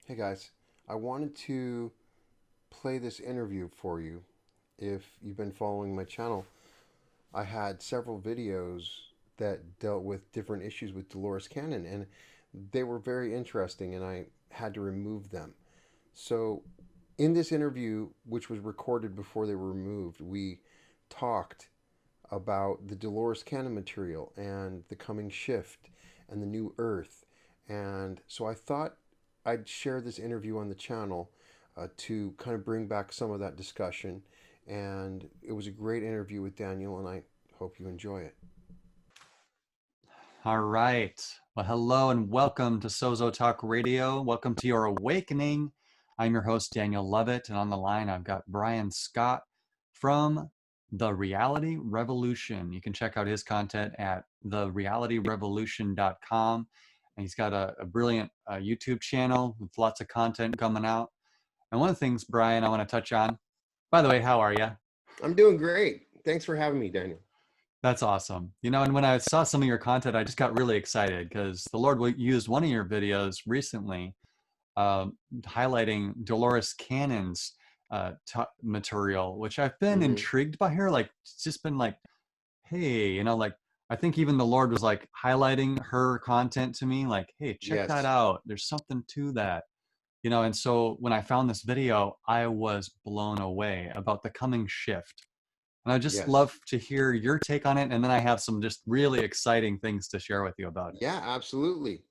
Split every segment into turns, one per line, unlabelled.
Hey guys, I wanted to play this interview for you. If you've been following my channel, I had several videos that dealt with different issues with Dolores Cannon, and they were very interesting, and I had to remove them. So, in this interview, which was recorded before they were removed, we talked about the Dolores Cannon material and the coming shift and the new Earth. And so I thought I'd share this interview on the channel to kind of bring back some of that discussion. And it was a great interview with Daniel, and I hope you enjoy it.
All right. Well, hello and welcome to Sozo Talk Radio. Welcome to your awakening. I'm your host, Daniel Lovett, and on the line, I've got Brian Scott from The Reality Revolution. You can check out his content at therealityrevolution.com. And he's got a brilliant YouTube channel with lots of content coming out. And one of the things, Brian, I want to touch on, by the way, how are you?
I'm doing great. Thanks for having me, Daniel.
That's awesome. And when I saw some of your content, I just got really excited because the Lord used one of your videos recently highlighting Dolores Cannon's material, which I've been
Hmm.
intrigued by her. Like, it's just been like, hey, like, I think even the Lord was like highlighting her content to me, like, hey, check that
Yes,
out. There's something to that. And so when I found this video, I was blown away about the coming shift. And I'd just
yes.
love to hear your take on it. And then I have some just really exciting things to share with you about it.
Yeah, absolutely.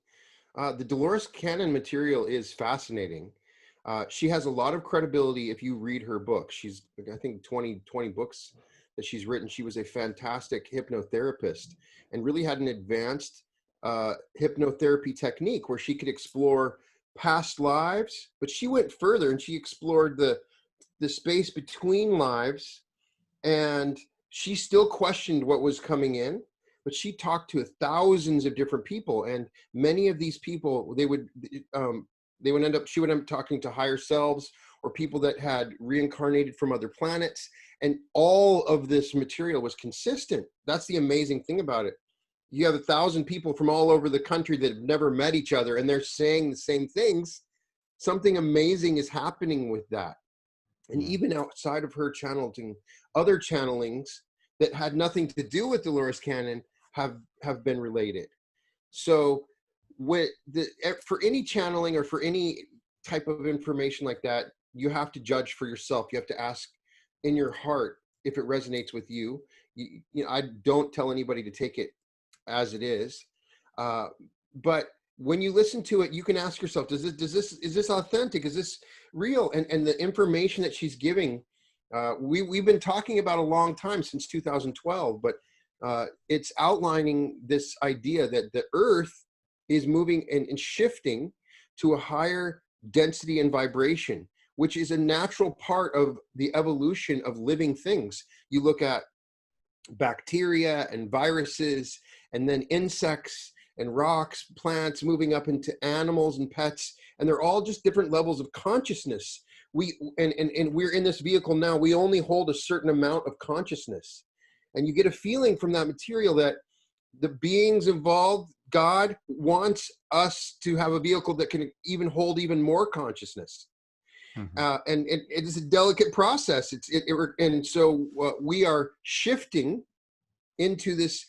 The Dolores Cannon material is fascinating. She has a lot of credibility if you read her book. She's, I think, 20 books that she's written. She was a fantastic hypnotherapist and really had an advanced hypnotherapy technique where she could explore past lives, but she went further and she explored the space between lives, and she still questioned what was coming in, but she talked to thousands of different people, and many of these people, they would end up she would end up talking to higher selves or people that had reincarnated from other planets, and all of this material was consistent. That's the amazing thing about it. You have 1,000 people from all over the country that have never met each other, and they're saying the same things. Something amazing is happening with that. And
Mm.
even outside of her channeling, other channelings that had nothing to do with Dolores Cannon have been related. So with for any channeling or for any type of information like that, you have to judge for yourself. You have to ask in your heart if it resonates with you. I don't tell anybody to take it as it is, uh, but when you listen to it, you can ask yourself, is this authentic? Is this real? And the information that she's giving, we've been talking about a long time, since 2012, but it's outlining this idea that the earth is moving and shifting to a higher density and vibration, which is a natural part of the evolution of living things. You look at bacteria and viruses, and then insects and rocks, plants, moving up into animals and pets, and they're all just different levels of consciousness. And we're in this vehicle now. We only hold a certain amount of consciousness, and you get a feeling from that material that the beings involved, God wants us to have a vehicle that can even hold even more consciousness.
Hmm.
And it is a delicate process. And so we are shifting into this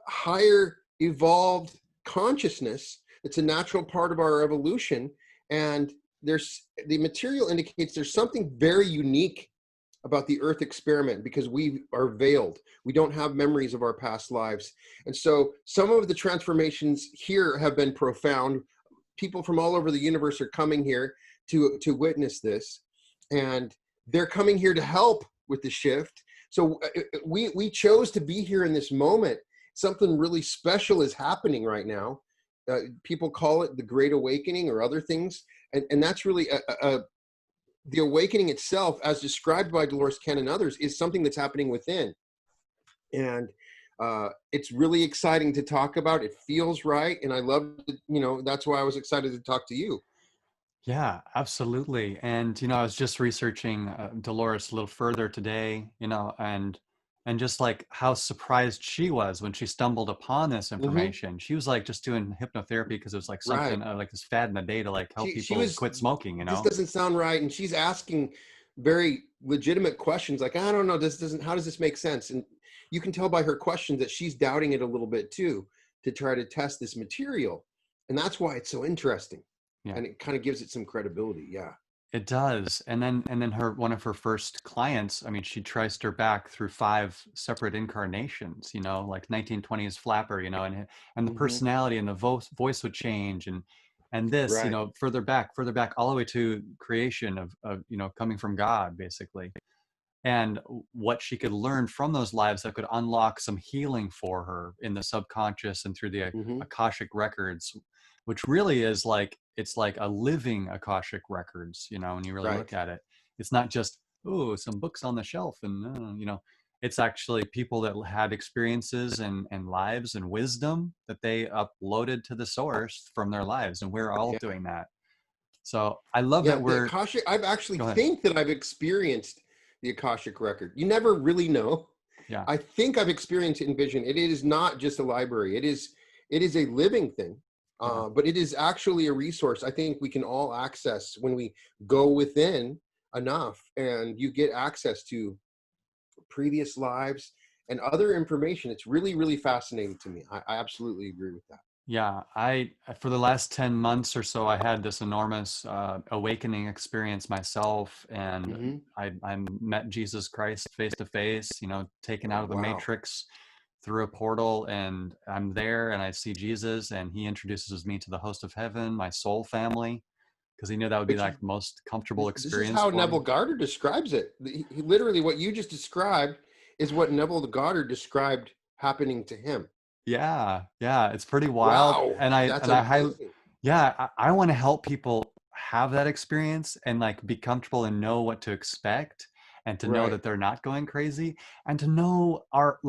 higher evolved consciousness. It's a natural part of our evolution. And there's the material indicates there's something very unique about the Earth experiment, because we are veiled. We don't have memories of our past lives. And so some of the transformations here have been profound. People from all over the universe are coming here to witness this. And they're coming here to help with the shift. So we chose to be here in this moment. Something really special is happening right now. People call it the Great Awakening or other things, and that's really the awakening itself, as described by Dolores Cannon and others, is something that's happening within, and it's really exciting to talk about. It feels right, and I love it. That's why I was excited to talk to you.
Yeah, absolutely. And, I was just researching Dolores a little further today, and and just like how surprised she was when she stumbled upon this
Hmm.
information. She was like just doing hypnotherapy because it was like
Right.
something like this fad in the day to like help
She
people
was,
quit smoking,
this doesn't sound right. And she's asking very legitimate questions like, I don't know, this doesn't, how does this make sense? And you can tell by her questions that she's doubting it a little bit too, to try to test this material. And that's why it's so interesting.
Yeah.
And it kind of gives it some credibility. Yeah.
It does. And then her one of her first clients, I mean, she traced her back through 5 separate incarnations, like 1920s flapper, and the
Hmm.
personality and the voice would change and this,
Right.
further back all the way to creation of coming from God basically. And what she could learn from those lives that could unlock some healing for her in the subconscious and through the
Hmm.
akashic records, which really is like, it's like a living akashic records, when you really look
Right.
at it. It's not just, oh, some books on the shelf and it's actually people that had experiences and lives and wisdom that they uploaded to the source from their lives, and we're all
Yeah.
doing that. So I love
Yeah.
that
The
we're
Akashic, I've actually
go ahead.
think that I've experienced the Akashic record. You never really know.
Yeah.
I think I've experienced it in vision. It is not just a library. It is a living thing,
Yeah.
but it is actually a resource. I think we can all access when we go within enough, and you get access to previous lives and other information. It's really, really fascinating to me. I absolutely agree with that.
Yeah, I for the last 10 months or so, I had this enormous awakening experience myself, and
Hmm.
I met Jesus Christ face to face, taken out of the
Wow.
matrix through a portal, and I'm there and I see Jesus, and he introduces me to the host of heaven, my soul family, because he knew that would be
Which
like the most comfortable
this is
experience
how
for
Neville
me.
Goddard describes it. He literally, what you just described is what Neville Goddard described happening to him.
Yeah, yeah, it's pretty wild.
Wow,
And I
that's
and I highly,
amazing.
yeah, I want to help people have that experience and like be comfortable and know what to expect, and to know
Right,
that they're not going crazy, and to know our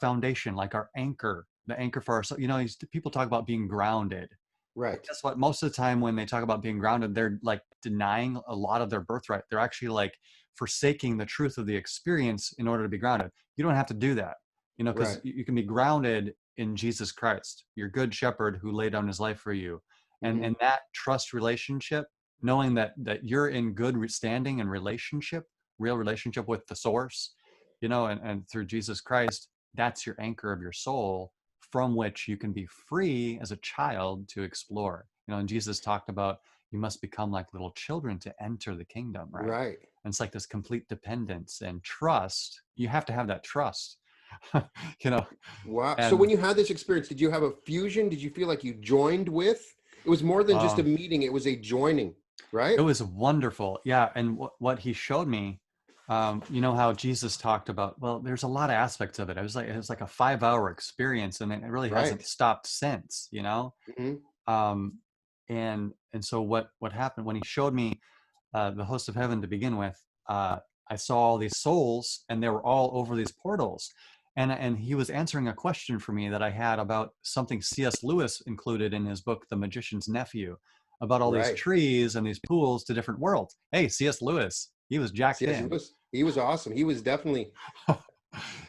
foundation, like our anchor, the anchor for ourselves. People talk about being grounded. Well,
right.
guess what? Most of the time when they talk about being grounded, they're like denying a lot of their birthright. They're actually like forsaking the truth of the experience in order to be grounded. You don't have to do that, because
Right.
you can be grounded in Jesus Christ, your good shepherd who laid down his life for you.
Hmm.
And that trust relationship, knowing that you're in good standing and relationship, real relationship with the source, and through Jesus Christ, that's your anchor of your soul, from which you can be free as a child to explore. And Jesus talked about you must become like little children to enter the kingdom, right?
Right.
And it's like this complete dependence and trust. You have to have that trust, you know,
Wow. So
and
when you had this experience, did you have a fusion? Did you feel like you joined with? It was more than just a
um,
meeting, it was a joining,
it
right?
was wonderful. Yeah. And what he showed me, how Jesus talked about, well, there's a lot of aspects of it. It was like a 5-hour experience, and it really hasn't
Right.
stopped since.
Hmm.
Um, and so what happened when he showed me the host of heaven to begin with, I saw all these souls, and they were all over these portals. And he was answering a question for me that I had about something C.S. Lewis included in his book, The Magician's Nephew, about all these
Right.
trees and these pools to different worlds. Hey, C.S. Lewis, he was jacked
C.S.
in.
Lewis, he was awesome. He was definitely,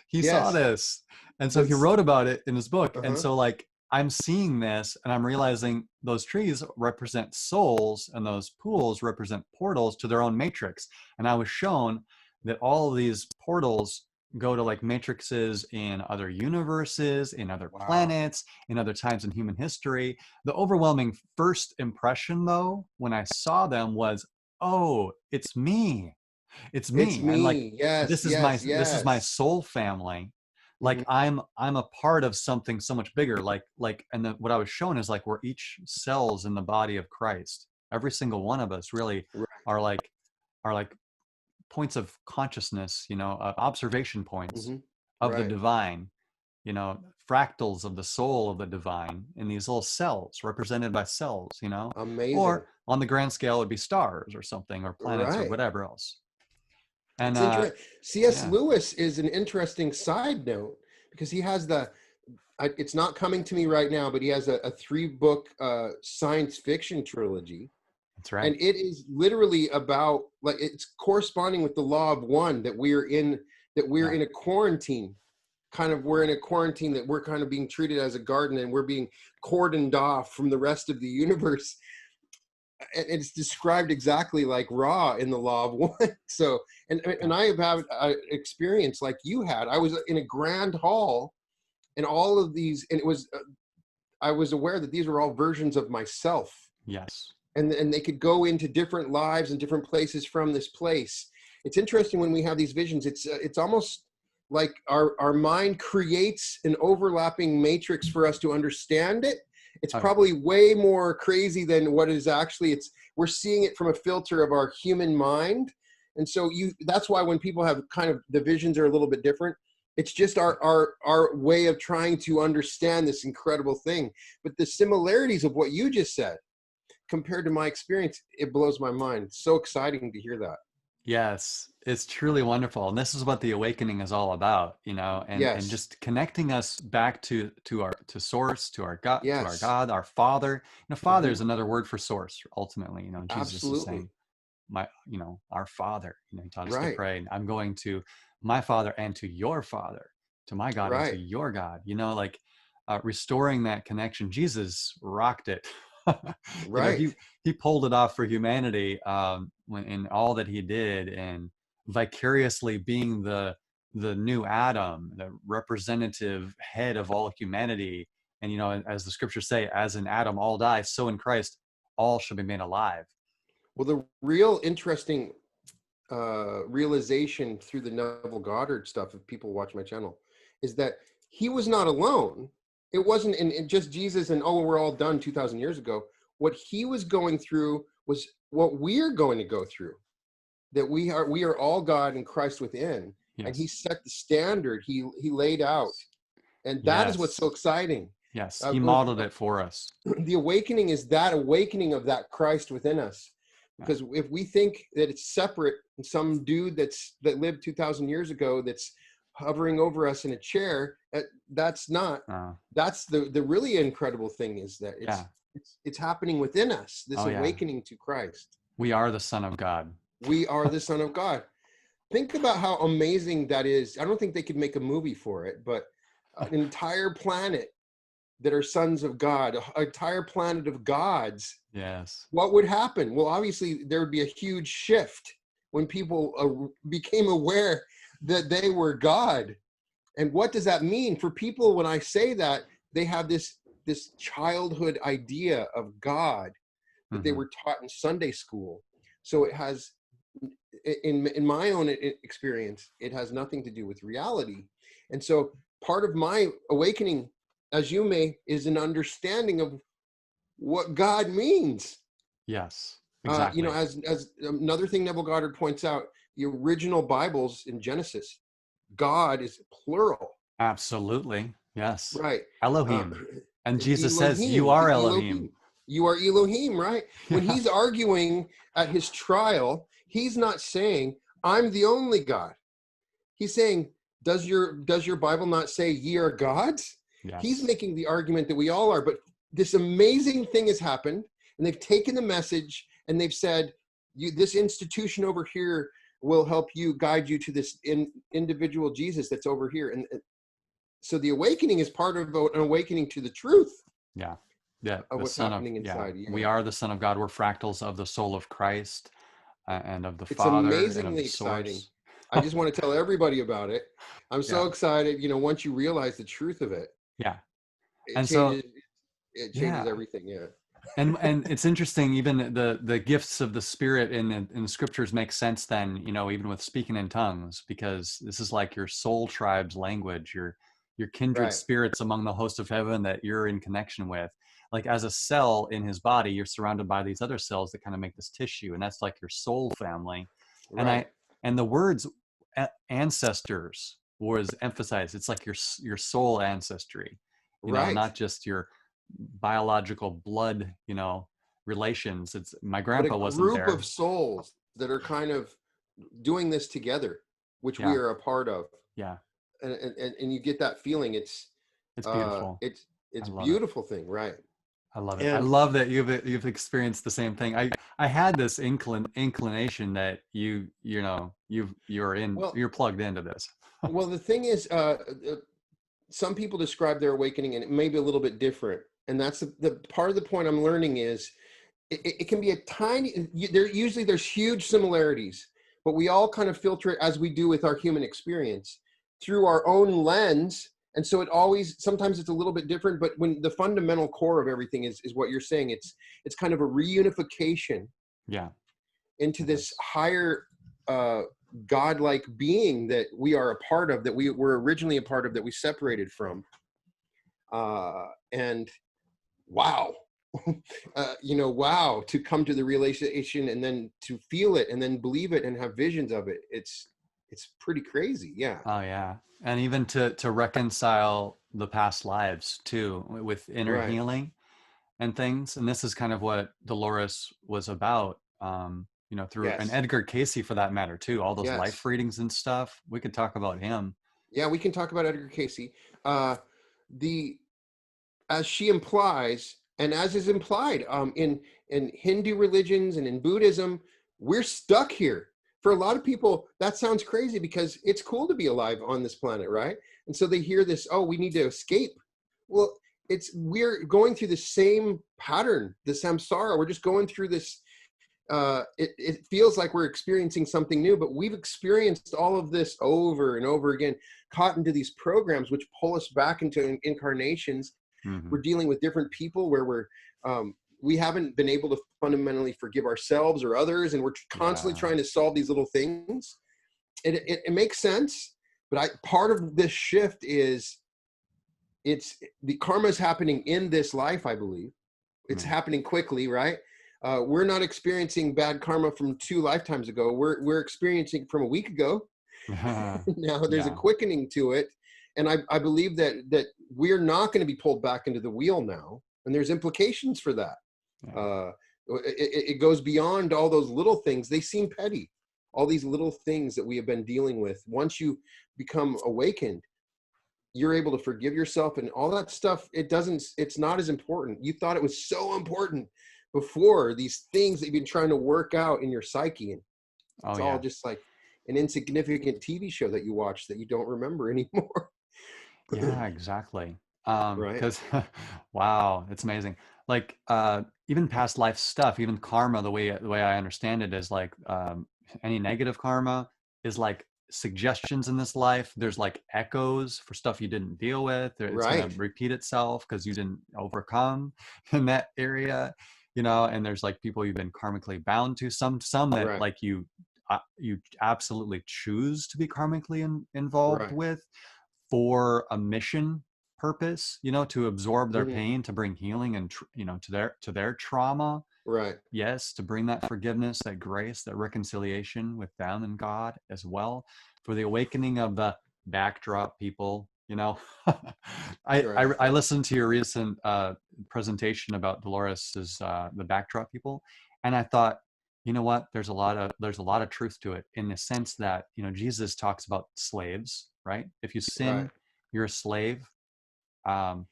He saw
yes,
this. And so he
that's,
wrote about it in his book. And
uh-huh.
so like I'm seeing this and I'm realizing those trees represent souls and those pools represent portals to their own matrix. And I was shown that all of these portals go to like matrices in other universes, in other
Wow.
planets, in other times in human history. The overwhelming first impression though, when I saw them was, oh, it's me. It's
It's
me. I'm like,
me. Yes, yes,
this is my
yes.
soul family. Like
Hmm.
I'm a part of something so much bigger. And then what I was shown is like we're each cells in the body of Christ. Every single one of us really
Right.
are like points of consciousness, observation points
Hmm.
of the
Right.
divine, fractals of the soul of the divine in these little cells represented by cells.
Amazing.
Or on the grand scale, it'd be stars or something, or planets or
Right.
whatever else. And
It's interesting. C.S.
yeah,
Lewis is an interesting side note because he has it's not coming to me right now, but he has a 3-book science fiction trilogy.
that's
And
right.
it is literally about, like, it's corresponding with the law of one, that we're in that we're
Yeah.
in a quarantine. We're in a quarantine, that we're kind of being treated as a garden, and we're being cordoned off from the rest of the universe. And it's described exactly like Ra in the Law of One. So, and I have had experience like you had. I was in a grand hall, and all of these, and it was, I was aware that these were all versions of myself.
Yes.
And they could go into different lives and different places from this place. It's interesting when we have these visions. It's almost like our mind creates an overlapping matrix for us to understand it. It's probably way more crazy than what is actually. We're seeing it from a filter of our human mind. And so that's why when people have kind of, the visions are a little bit different. It's just our way of trying to understand this incredible thing. But the similarities of what you just said compared to my experience, it blows my mind. So exciting to hear that.
Yes, it's truly wonderful. And this is what the awakening is all about, and
Yes.
just connecting us back to source, to our God,
Yes.
our Father. Father is another word for source, ultimately. Jesus
Absolutely.
is saying, our Father. He taught us to
Right.
pray. I'm going to my Father and to your Father, to my God and to
Right.
your God. Restoring that connection. Jesus rocked it.
Right.
He pulled it off for humanity, when in all that he did, and vicariously being the new Adam, the representative head of all humanity. And as the scriptures say, as in Adam all die, so in Christ all shall be made alive.
Well, the real interesting realization through the Neville Goddard stuff, if people watch my channel, is that he was not alone. It wasn't in just Jesus and, oh, we're all done 2,000 years ago. What he was going through was what we're going to go through, that we are all God and Christ within.
Yes.
And he set the standard, he laid out. And that is what's so exciting.
Yes, he modeled it for us.
The awakening is that awakening of that Christ within us. Because if we think that it's separate, and some dude that lived 2,000 years ago that's hovering over us in a chair, that's not. That's the really incredible thing, is that it's happening within us, this awakening to Christ.
We are the Son of God.
We are the Son of God. Think about how amazing that is. I don't think they could make a movie for it, but an entire planet that are sons of God, an entire planet of gods.
Yes.
What would happen? Well, obviously there would be a huge shift when people became aware that they were God. And what does that mean for people? When I say that, they have this childhood idea of God that they were taught in Sunday school. So it has, in my own experience, it has nothing to do with reality. And so part of my awakening, as you may, is an understanding of what God means.
Yes, exactly.
As another thing Neville Goddard points out, the original Bibles in Genesis, God is plural.
Absolutely. Yes.
Right.
Elohim. And Jesus
Elohim,
says, you are Elohim.
You are Elohim, right? When he's arguing at his trial, he's not saying, I'm the only God. He's saying, does your Bible not say ye are gods? Yes. He's making the argument that we all are. But this amazing thing has happened, and they've taken the message and they've said, this institution over here will help you, guide you to this individual Jesus that's over here. And so the awakening is part of an awakening to the truth.
Yeah. Yeah.
Of what's happening inside.
Yeah. We are the Son of God. We're fractals of the soul of Christ and of the
it's
Father.
It's amazingly
and of the
exciting.
source.
I just want to tell everybody about it. I'm so excited, once you realize the truth of it.
Yeah.
It changes everything. Yeah.
And it's interesting, even the gifts of the Spirit in the scriptures make sense then, even with speaking in tongues, because this is like your soul tribe's language, your kindred spirits among the host of heaven that you're in connection with. Like as a cell in his body, you're surrounded by these other cells that kind of make this tissue, and that's like your soul family.
Right.
And the words ancestors was emphasized. It's like your soul ancestry, not just your biological blood, relations. It's my grandpa wasn't there.
A group of souls that are kind of doing this together, which we are a part of.
Yeah.
And you get that feeling. It's
beautiful.
It's a beautiful thing, right?
I love it. I love that you've experienced the same thing. I had this inclination that
Well,
you're plugged into this.
well, the thing is, some people describe their awakening and it may be a little bit different. And that's the part of the point I'm learning is it can be a tiny, there's huge similarities, but we all kind of filter it as we do with our human experience through our own lens. And so sometimes it's a little bit different, but when the fundamental core of everything is what you're saying, it's kind of a reunification
Yeah,
into
it
this
is.
higher godlike being that we are a part of, that we were originally a part of, that we separated from. And wow, wow, to come to the realization and then to feel it and then believe it and have visions of it. It's pretty crazy. Yeah.
Oh yeah. And even to reconcile the past lives too with inner
Right.
healing and things. And this is kind of what Dolores was about. Through and
Yes.
Edgar Casey for that matter too. All those
Yes.
life readings and stuff. We could talk about him.
Yeah, we can talk about Edgar Casey. The As she implies, and as is implied in Hindu religions and in Buddhism, we're stuck here. For a lot of people, that sounds crazy because it's cool to be alive on this planet, right? And so they hear this, oh, we need to escape. Well, we're going through the same pattern, the samsara. We're just going through this. It feels like we're experiencing something new, but we've experienced all of this over and over again, caught into these programs which pull us back into incarnations.
Mm-hmm.
We're dealing with different people where we haven't been able to fundamentally forgive ourselves or others, and we're constantly
Yeah.
trying to solve these little things. It makes sense, but part of this shift is the karma is happening in this life. I believe it's happening quickly, right? We're not experiencing bad karma from 2 lifetimes ago. We're experiencing from a week ago. Now there's a
Yeah.
quickening to it, and I believe that we're not going to be pulled back into the wheel now, and there's implications for that.
Yeah.
It goes beyond all those little things. They seem petty, all these little things that we have been dealing with. Once you become awakened, you're able to forgive yourself and all that stuff. It's not as important. You thought it was so important before, these things that you've been trying to work out in your psyche, and
Oh
it's all
yeah.
just like an insignificant TV show that you watch that you don't remember anymore.
Yeah, exactly.
Right.
Because wow, it's amazing. Like even past life stuff, even karma, the way I understand it is like any negative karma is like suggestions in this life. There's like echoes for stuff you didn't deal with. It's gonna
Right.
repeat itself because you didn't overcome in that area, and there's like people you've been karmically bound to. Some that
Right.
like you absolutely choose to be karmically involved
Right.
with for a mission purpose, to absorb their
Hmm.
pain, to bring healing and to their trauma.
Right.
Yes, to bring that forgiveness, that grace, that reconciliation with them and God as well, for the awakening of the backdrop people. I,
Right.
I I listened to your recent presentation about Dolores's the backdrop people, and I thought, you know what? There's a lot of truth to it, in the sense that Jesus talks about slaves, right? If you
Right.
sin, you're a slave. Um,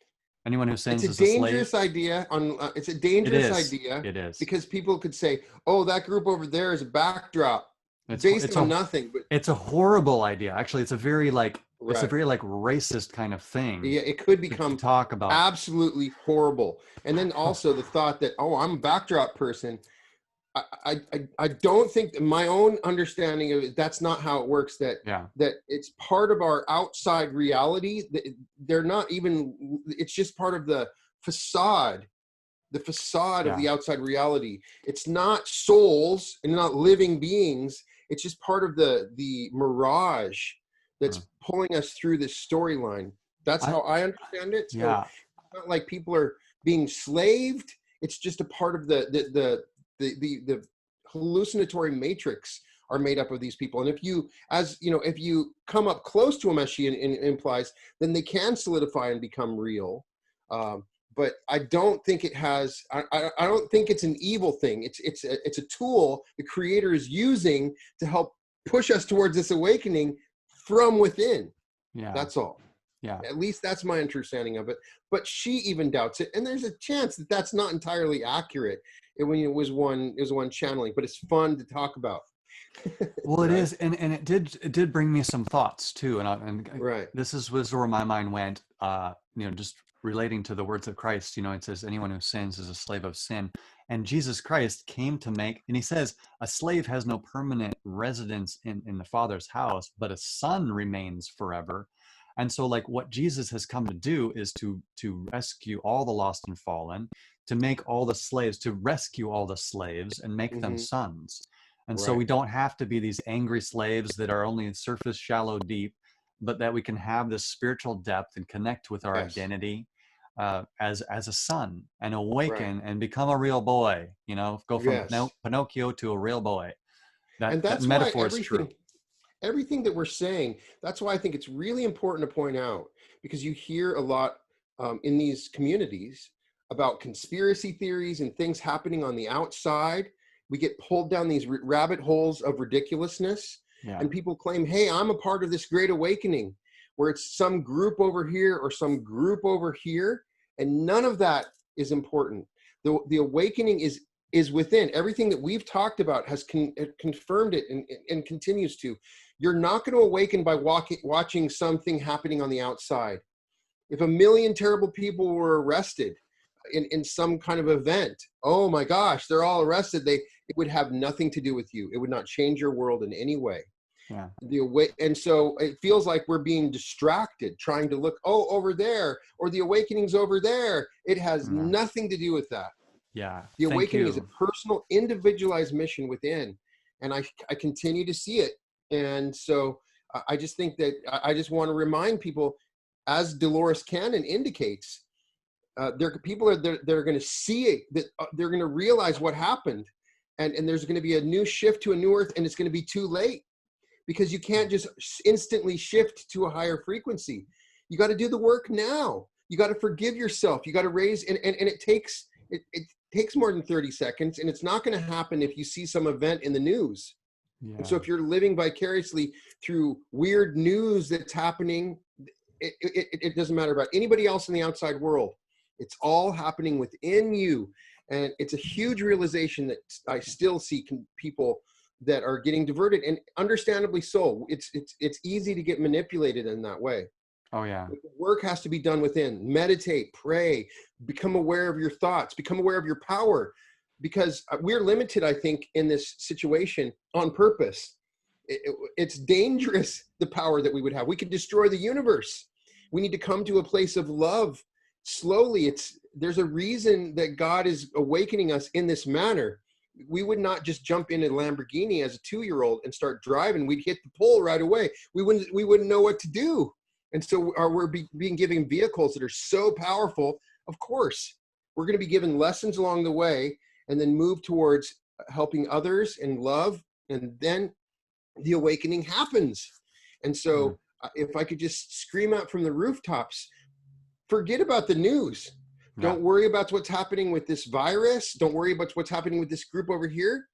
anyone who
It's
sins
a
is a slave.
dangerous idea. It's a
It
dangerous
is.
idea
It is.
because people could say, "Oh, that group over there is a backdrop
It's
based
it's
on
a
nothing." But
it's a horrible idea. Actually, it's a
right.
very like racist kind of thing
Yeah, it could
to
become
talk about.
absolutely horrible. And then also the thought that, oh, I'm a backdrop person. I don't think that my own understanding of it, that's not how it works.
Yeah.
That it's part of our outside reality. They're not even. It's just part of the facade of
Yeah.
the outside reality. It's not souls and not living beings. It's just part of the mirage
Mm.
that's pulling us through this storyline. That's
I
how I understand it. So
yeah.
it's not like people are being slaved. It's just a part of the hallucinatory matrix are made up of these people. And if you come up close to them, as she implies, then they can solidify and become real. But I don't think it has. I don't think it's an evil thing. It's a tool the creator is using to help push us towards this awakening from within.
Yeah.
That's all.
Yeah.
At least that's my understanding of it. But she even doubts it, and there's a chance that that's not entirely accurate. It was one channeling, but it's fun to talk about.
Well, it
Right.
is, and it did bring me some thoughts too,
Right.
this was where my mind went. Just relating to the words of Christ. It says, "Anyone who sins is a slave of sin," and Jesus Christ came to make, and he says, "A slave has no permanent residence in the Father's house, but a son remains forever." And so, like, what Jesus has come to do is to rescue all the lost and fallen, to make all the slaves, to rescue all the slaves and make them
Hmm.
sons. And so
Right.
we don't have to be these angry slaves that are only surface, shallow, deep, but that we can have this spiritual depth and connect with our
Yes.
identity as a son, and
Right.
awaken and become a real boy. Go from
Yes.
Pinocchio to a real boy.
And
That
that's why
metaphor is true.
everything that we're saying, that's why I think it's really important to point out, because you hear a lot in these communities about conspiracy theories and things happening on the outside. We get pulled down these rabbit holes of ridiculousness,
Yeah.
and people claim, hey, I'm a part of this great awakening, where it's some group over here or some group over here, and none of that is important. The awakening is within. Everything that we've talked about has confirmed it, and continues to. You're not going to awaken by watching something happening on the outside. If a million terrible people were arrested in some kind of event, oh my gosh, they're all arrested. It would have nothing to do with you. It would not change your world in any way.
Yeah.
And so it feels like we're being distracted, trying to look, oh, over there, or the awakening's over there. It has
Yeah.
nothing to do with that.
Yeah.
The
Thank
awakening is a
you.
personal, individualized mission within, and I continue to see it. And so I just think that I just want to remind people, as Dolores Cannon indicates, there are people that are going to see it, that they're going to realize what happened, and there's going to be a new shift to a new earth, and it's going to be too late, because you can't just instantly shift to a higher frequency. You got to do the work now. You got to forgive yourself. You got to raise, and it takes more than 30 seconds, and it's not going to happen if you see some event in the news. And so
Yeah.
if you're living vicariously through weird news that's happening, it doesn't matter about anybody else in the outside world. It's all happening within you. And it's a huge realization that I still see people that are getting diverted, and understandably so. It's easy to get manipulated in that way.
Oh yeah.
But the work has to be done within. Meditate, pray, become aware of your thoughts, become aware of your power, because we're limited, I think, in this situation on purpose. It's dangerous, the power that we would have. We could destroy the universe. We need to come to a place of love slowly. There's a reason that God is awakening us in this manner. We would not just jump in a Lamborghini as a 2-year-old and start driving. We'd hit the pole right away. We wouldn't know what to do. And so we're being given vehicles that are so powerful. Of course, we're going to be given lessons along the way, and then move towards helping others in love. And then the awakening happens. And
Mm.
so if I could just scream out from the rooftops, forget about the news.
Yeah.
Don't worry about what's happening with this virus. Don't worry about what's happening with this group over here.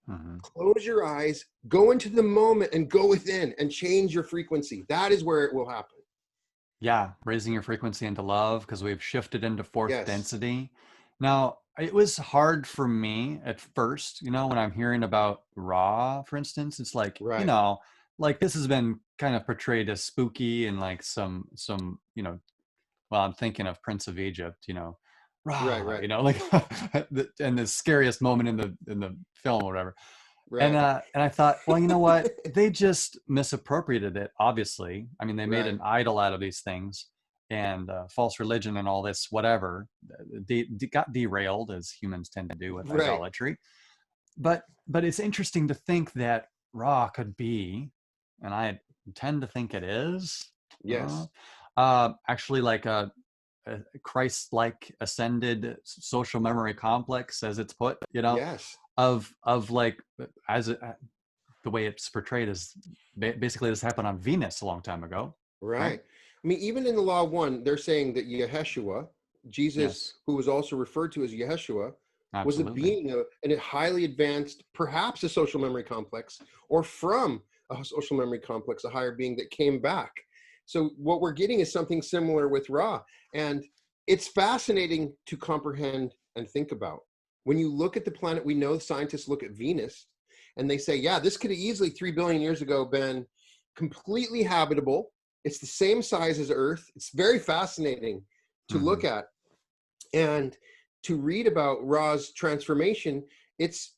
Hmm.
Close your eyes, go into the moment, and go within and change your frequency. That is where it will happen.
Yeah, raising your frequency into love, because we've shifted into fourth
Yes.
density. Now, it was hard for me at first, when I'm hearing about Ra, for instance. It's like,
Right.
like this has been kind of portrayed as spooky and like some, well, I'm thinking of Prince of Egypt,
Right.
Ra,
Right.
like and the scariest moment in the film or whatever. And
Right.
and I thought, well, you know what? They just misappropriated it, obviously. I mean, they made
Right.
an idol out of these things, and false religion and all this, whatever. They got derailed, as humans tend to do with
Right.
idolatry. But it's interesting to think that Ra could be, and I tend to think it is, uh,
Yes.
actually like a Christ-like ascended social memory complex, as it's put,
Yes.
of like, as the way it's portrayed is basically this happened on Venus a long time ago, right?
Right. I mean, even in the Law 1, they're saying that Yeshua, Jesus,
Yes,
who was also referred to as Yeshua, was a
absolutely.
being in a highly advanced, perhaps a social memory complex, or from a social memory complex, a higher being that came back. So what we're getting is something similar with Ra. And it's fascinating to comprehend and think about. When you look at the planet, we know scientists look at Venus and they say, yeah, this could have easily 3 billion years ago been completely habitable. It's the same size as Earth. It's very fascinating to look at. And to read about Ra's transformation, it's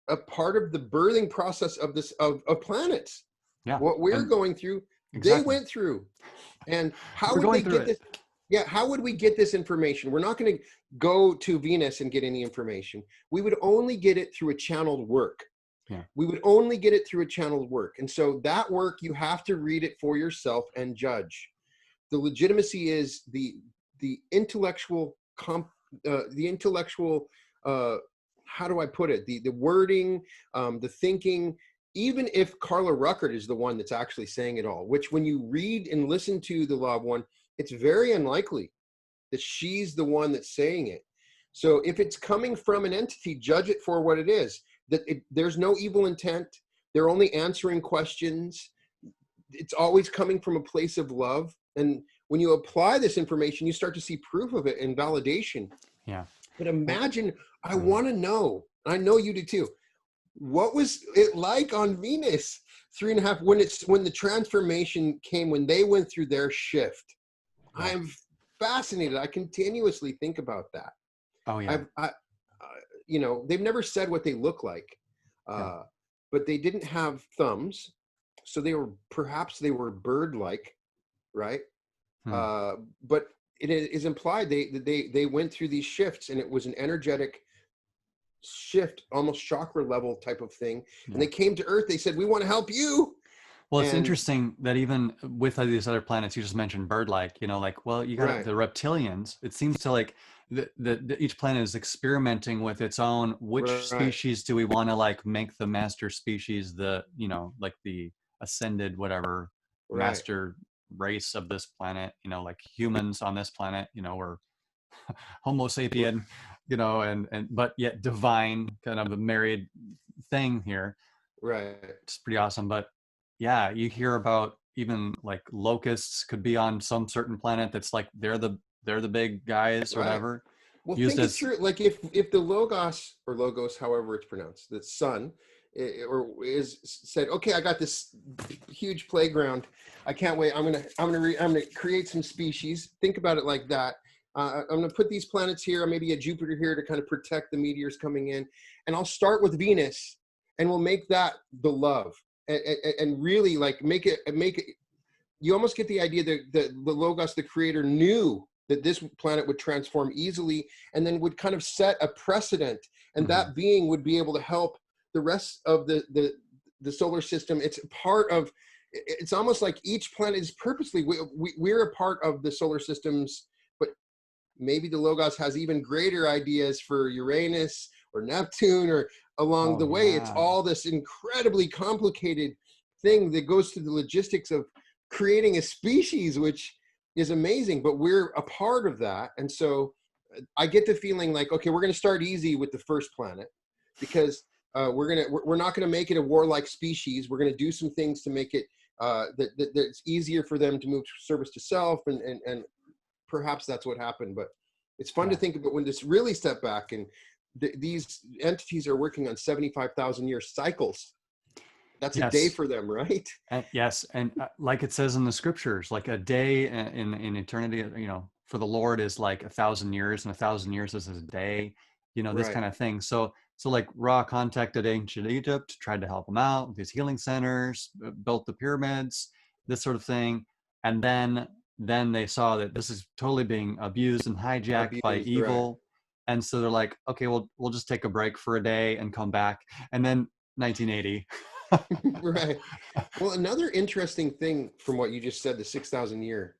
a part of the birthing process of this of planets.
Yeah.
What we're going through,
exactly.
they went through. And how
We're
would they
going through
get this? Yeah, how would we get this information? We're not going to go to Venus and get any information. We would only get it through a channeled work.
Yeah.
We would only get it through a channeled work. And so that work, you have to read it for yourself and judge. The legitimacy is the intellectual how do I put it? The wording, the thinking, even if Carla Ruckert is the one that's actually saying it all, which when you read and listen to the Law of One, it's very unlikely that she's the one that's saying it. So if it's coming from an entity, judge it for what it is. There's no evil intent. They're only answering questions. It's always coming from a place of love. And when you apply this information, you start to see proof of it and validation.
Yeah.
But imagine, I want to know, I know you do too, what was it like on Venus 3.5 when the transformation came, when they went through their shift? Yeah. I'm fascinated. I continuously think about that.
Oh yeah.
You know, they've never said what they look like, but they didn't have thumbs, so perhaps they were bird-like, right? But it is implied they went through these shifts, and it was an energetic shift, almost chakra level type of thing. And they came to Earth. They said, "We want to help you."
Well, it's interesting that even with these other planets, you just mentioned bird-like, you know, like, well, you got the reptilians. It seems to like each planet is experimenting with its own, which species do we want to like make the master species, the, you know, like the ascended, whatever, master race of this planet, you know, like humans on this planet, you know, or Homo sapien, you know, and but yet divine, kind of a married thing here.
Right.
It's pretty awesome. But yeah, you hear about even like locusts could be on some certain planet that's like they're the big guys or whatever.
Well, think it through. Like if the logos, however it's pronounced, the sun, is said, okay, I got this huge playground. I can't wait. I'm gonna create some species. Think about it like that. I'm gonna put these planets here, maybe a Jupiter here to kind of protect the meteors coming in, and I'll start with Venus, and we'll make that the love. And really like make it, you almost get the idea that the Logos, the creator, knew that this planet would transform easily and then would kind of set a precedent, and that being would be able to help the rest of the solar system. It's part of, it's almost like each planet is purposely, we're a part of the solar systems, but maybe the Logos has even greater ideas for Uranus or Neptune or along the way. It's all this incredibly complicated thing that goes to the logistics of creating a species, which is amazing, but we're a part of that. And so I get the feeling like, okay, we're going to start easy with the first planet, because we're not going to make it a warlike species. We're going to do some things to make it that it's easier for them to move service to self, and perhaps that's what happened. But it's fun to think about when this really step back, and these entities are working on 75,000 year cycles. That's a day for them, right?
Yes. And like it says in the scriptures, like a day in eternity, you know, for the Lord is like 1,000 years, and 1,000 years is a day, you know, this kind of thing. So like Ra contacted ancient Egypt, tried to help them out with these healing centers, built the pyramids, this sort of thing. And then they saw that this is totally being abused and hijacked by evil. And so they're like, okay, we'll just take a break for a day and come back. And then 1980.
Right. Well, another interesting thing from what you just said, the 6,000 year,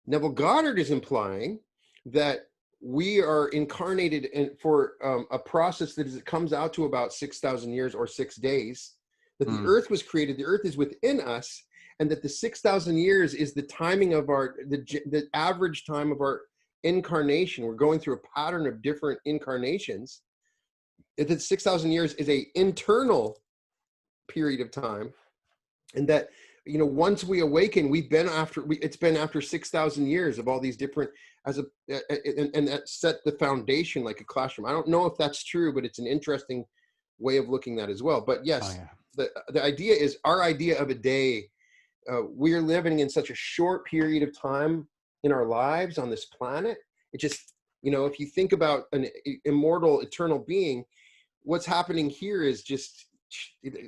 Neville Goddard is implying that we are incarnated for a process that comes out to about 6,000 years or 6 days, that the earth was created, the earth is within us, and that the 6,000 years is the timing of the average time of our incarnation. We're going through a pattern of different incarnations. That 6,000 years is a internal period of time, and that, once we awaken, it's been after 6,000 years of all these different, and that set the foundation like a classroom. I don't know if that's true, but it's an interesting way of looking at it as well. But
Oh
yes,
yeah.
the idea is, our idea of a day, we're living in such a short period of time in our lives on this planet. It just, if you think about an immortal, eternal being, what's happening here is just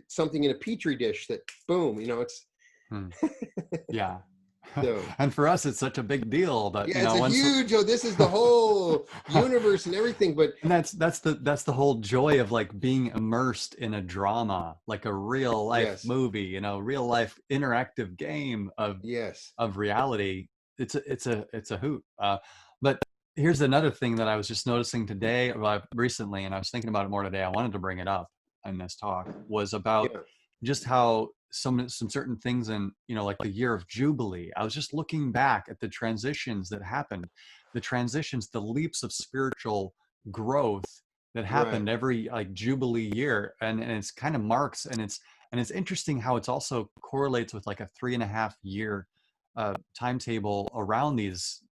something in a petri dish that, boom, it's
Hmm. Yeah.
so.
And for us, it's such a big deal that,
Yeah, it's a
once,
huge, this is the whole universe and everything, but
and that's the whole joy of like being immersed in a drama, like a real life
yes,
movie, real life interactive game
yes,
of reality. It's a hoot. But here's another thing that I was just noticing today, recently, and I was thinking about it more today. I wanted to bring it up in this talk, was about
yeah,
just how some certain things in, like the year of Jubilee. I was just looking back at the transitions that happened, the leaps of spiritual growth that
right,
happened every like Jubilee year, and it's kind of marks, and it's interesting how it's also correlates with like a 3.5 year timetable around these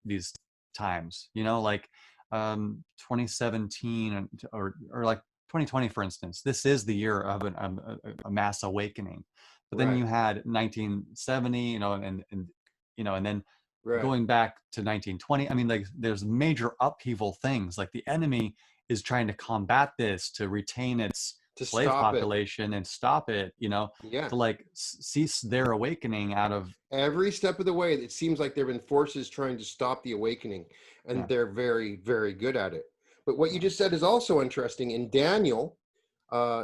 times, like 2017 or like 2020, for instance. This is the year of a mass awakening. But then
right,
you had 1970, and then
right.
going back to 1920. I mean, like there's major upheaval things. Like the enemy is trying to combat this, to retain its
To
slave
stop it.
population and stop it,
Yeah.
to like cease their awakening out of.
Every step of the way, it seems like there have been forces trying to stop the awakening, and
Yeah,
they're very, very good at it. But what you
yeah,
just said is also interesting. In Daniel,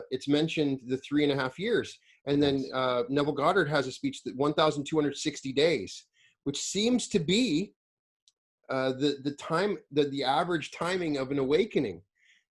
it's mentioned the 3.5 years. And then
yes,
Neville Goddard has a speech that 1,260 days, which seems to be the time, the average timing of an awakening.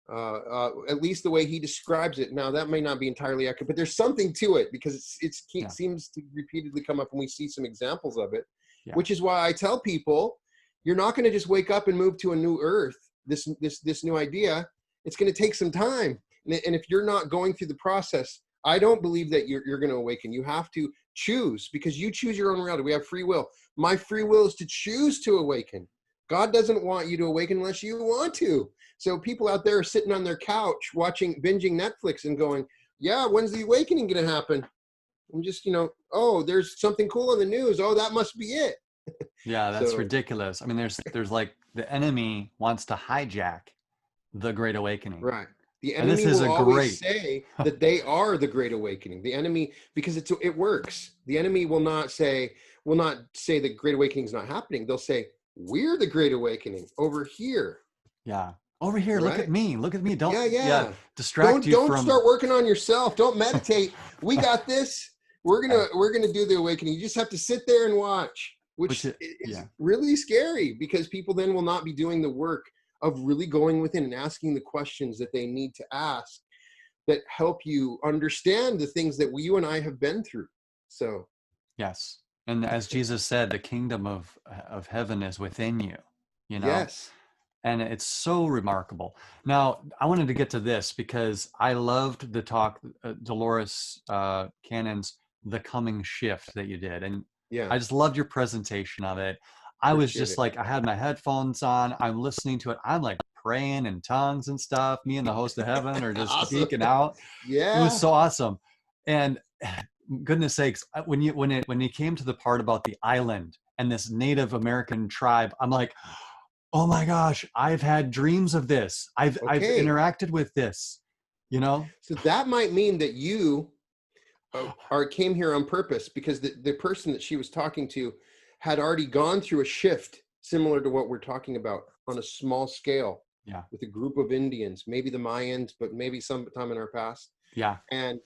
At least the way he describes it. Now, that may not be entirely accurate, but there's something to it, because it
yeah,
seems to repeatedly come up, and we see some examples of it,
yeah,
which is why I tell people, you're not going to just wake up and move to a new earth, this new idea. It's going to take some time. And if you're not going through the process, I don't believe that you're going to awaken. You have to choose, because you choose your own reality. We have free will. My free will is to choose to awaken. God doesn't want you to awaken unless you want to. So people out there are sitting on their couch binging Netflix and going, yeah, when's the awakening going to happen? I'm just, oh, there's something cool on the news. Oh, that must be it.
yeah. That's
So,
ridiculous. I mean, there's like the enemy wants to hijack the Great Awakening,
right. The
and this
enemy
is
will
a
always
great.
say that they are the great awakening. The enemy, because it works. The enemy will not say the great awakening is not happening. They'll say, we're the great awakening over here.
Yeah, over here,
Right.
look at me. Don't,
Yeah,
yeah,
yeah.
distract
Don't
you
don't
from.
start working on yourself. Don't meditate. We got this. We're
Yeah,
gonna we're gonna do the awakening. You just have to sit there and watch,
which
which
it,
is
yeah,
really scary, because people then will not be doing the work of really going within and asking the questions that they need to ask, that help you understand the things that you and I have been through. So
yes. And as Jesus said, the kingdom of heaven is within you, you know,
yes,
and it's so remarkable. Now, I wanted to get to this because I loved the talk, Dolores Cannon's "The Coming Shift" that you did, and
yeah,
I just loved your presentation of it. I was
appreciate
just
it.
like, I had my headphones on, I'm listening to it, I'm like praying in tongues and stuff. Me and the host of heaven are just
Awesome.
geeking out. It was
Yeah.
so awesome, and goodness sakes, when you came to the part about the island and this Native American tribe, I'm like, oh my gosh, I've had dreams of this. I've
Okay.
interacted with this, you know?
So that might mean that you or came here on purpose, because the person that she was talking to had already gone through a shift similar to what we're talking about on a small scale
Yeah,
with a group of Indians, maybe the Mayans, but maybe sometime in our past.
yeah.
And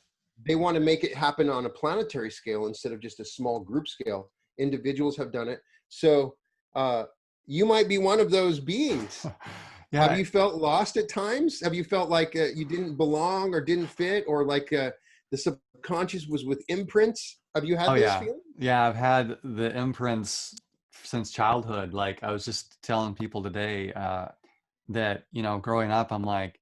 they want to make it happen on a planetary scale instead of just a small group scale. Individuals have done it. So you might be one of those beings. Have
Yeah.
you felt lost at times? Have you felt like you didn't belong or didn't fit, or like the subconscious was with imprints? Have you
Oh
had those
yeah.
feelings?
Yeah, I've had the imprints since childhood. Like I was just telling people today that, growing up, I'm like,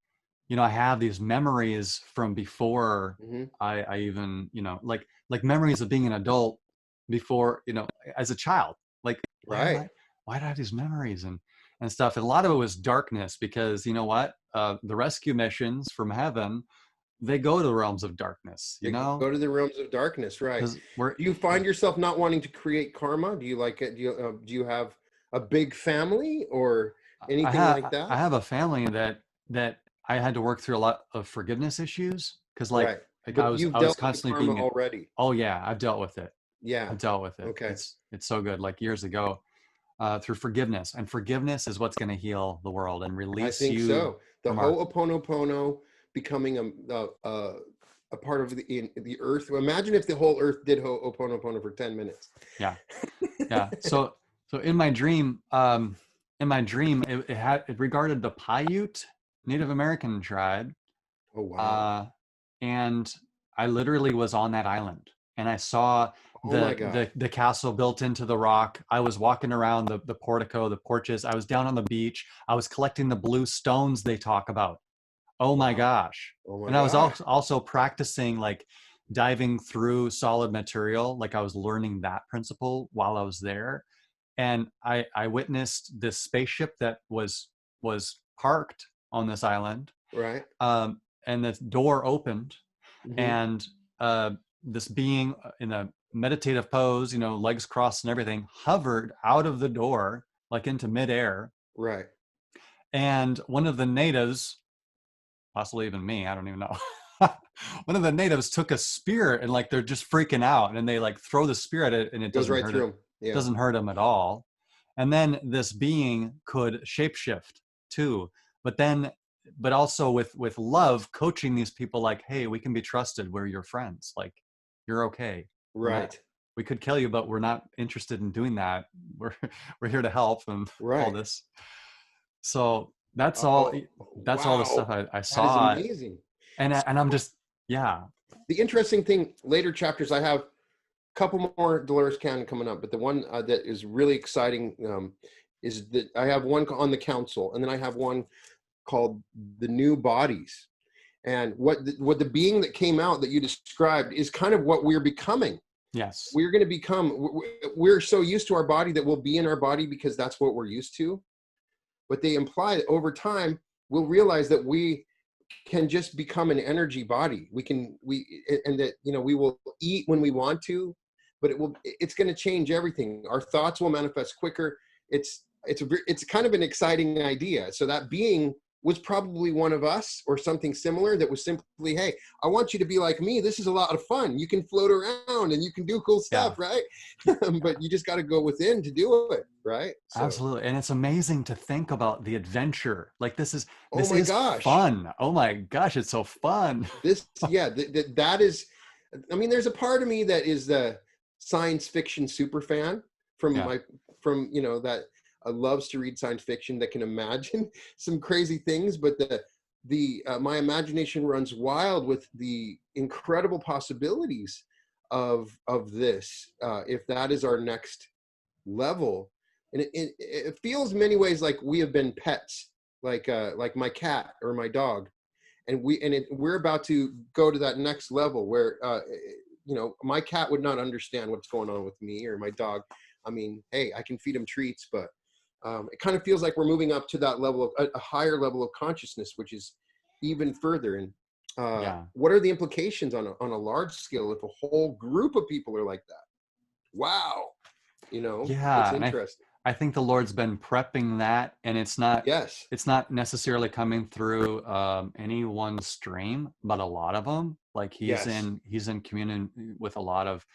I have these memories from before
Hmm.
I even, like like memories of being an adult before, as a child. Like,
Right.
why do I have these memories and stuff? And a lot of it was darkness, because you know what? The rescue missions from heaven, they go to the realms of darkness,
They go to the realms of darkness, right?
because we're,
Do you find yourself not wanting to create karma? Do you like it? Do you have a big family or anything like that?
I have a family that I had to work through a lot of forgiveness issues, because
Right.
I
But
was
you've
I was
dealt with the
constantly
karma
being.
already.
Oh yeah, I've dealt with it.
Yeah.
I've dealt with it.
Okay.
It's so good. Like years ago, through forgiveness, and forgiveness is what's going to heal the world and
I
release
think
you
so. The
from our.
Ho'oponopono becoming a part of the earth. Imagine if the whole earth did Ho'oponopono for 10 minutes.
Yeah, yeah. So in my dream, it regarded the Paiute Native American tribe.
Oh, wow.
uh, and I literally was on that island, and I saw
Oh, my God.
the castle built into the rock. I was walking around the portico, the porches. I was down on the beach. I was collecting the blue stones they talk about. Oh my
Wow.
gosh!
Oh, my
And I was
gosh.
also practicing, like, diving through solid material. Like, I was learning that principle while I was there, and I witnessed this spaceship that was parked on this island,
Right.
and the door opened,
Hmm.
and this being in a meditative pose, legs crossed and everything, hovered out of the door, like into midair.
Right.
And one of the natives, possibly even me, I don't even know, one of the natives took a spear, and like they're just freaking out, and they like throw the spear at it, and it
Goes
doesn't
right
hurt
through
it.
him. Yeah.
Doesn't hurt him at all. And then this being could shapeshift too, but also with love, coaching these people, like, hey, we can be trusted, we're your friends, like, you're okay, we're not,
Right.
we could kill you, but we're not interested in doing that. we're we're here to help, and all
Right.
this. So that's all.
Oh,
That's all the stuff
wow.
I
That is
saw.
amazing.
And I'm just, yeah.
The interesting thing, later chapters, I have a couple more Dolores Cannon coming up, but the one that is really exciting is that I have one on the council, and then I have one called the new bodies. And what the being that came out that you described is kind of what we're becoming.
Yes.
We're going to become, we're so used to our body that we'll be in our body because that's what we're used to. But they imply that over time, we'll realize that we can just become an energy body. And that, we will eat when we want to, but it's going to change everything. Our thoughts will manifest quicker. It's kind of an exciting idea. So that being was probably one of us or something similar that was simply, hey, I want you to be like me. This is a lot of fun. You can float around and you can do cool
Yeah.
stuff, right? But you just got to go within to do it, right? So,
absolutely. And it's amazing to think about the adventure. Like, this
oh my
is
gosh.
fun. Oh my gosh, it's so fun.
That is, I mean, there's a part of me that is the science fiction super fan
Yeah.
that loves to read science fiction, that can imagine some crazy things, but my imagination runs wild with the incredible possibilities of this, if that is our next level. And it feels many ways like we have been pets, like my cat or my dog, and we're about to go to that next level where my cat would not understand what's going on with me, or my dog. I mean, hey, I can feed him treats, but it kind of feels like we're moving up to that level of a higher level of consciousness, which is even further. And
Yeah.
what are the implications on a large scale if a whole group of people are like that? Wow. It's
Yeah. And
interesting.
I think the Lord's been prepping that, and
Yes.
it's not necessarily coming through any one stream, but a lot of them. Like,
Yes.
he's in communion with a lot of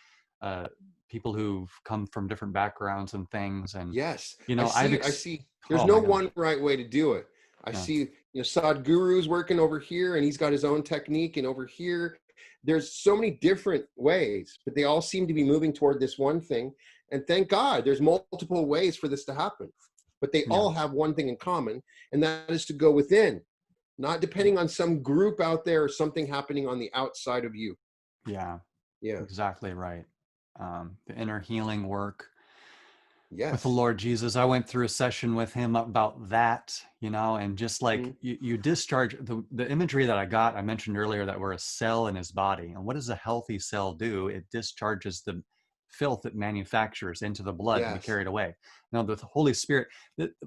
uh, people who've come from different backgrounds and things. And
Yes,
I've
I see. There's
oh
no
my gosh.
one right way to do it. I
Yeah.
see, Sadhguru's working over here, and he's got his own technique, and over here, there's so many different ways, but they all seem to be moving toward this one thing. And thank God, there's multiple ways for this to happen, but they
Yeah.
all have one thing in common, and that is to go within, not depending on some group out there or something happening on the outside of you.
Yeah.
Yeah.
Exactly right. The inner healing work. with the
Yes.
Lord Jesus. I went through a session with him about that, and just like
Mhm.
you discharge the imagery that I got. I mentioned earlier that we're a cell in his body. And what does a healthy cell do? It discharges the filth it manufactures into the blood to be
Yes.
carried away. Now, the Holy Spirit,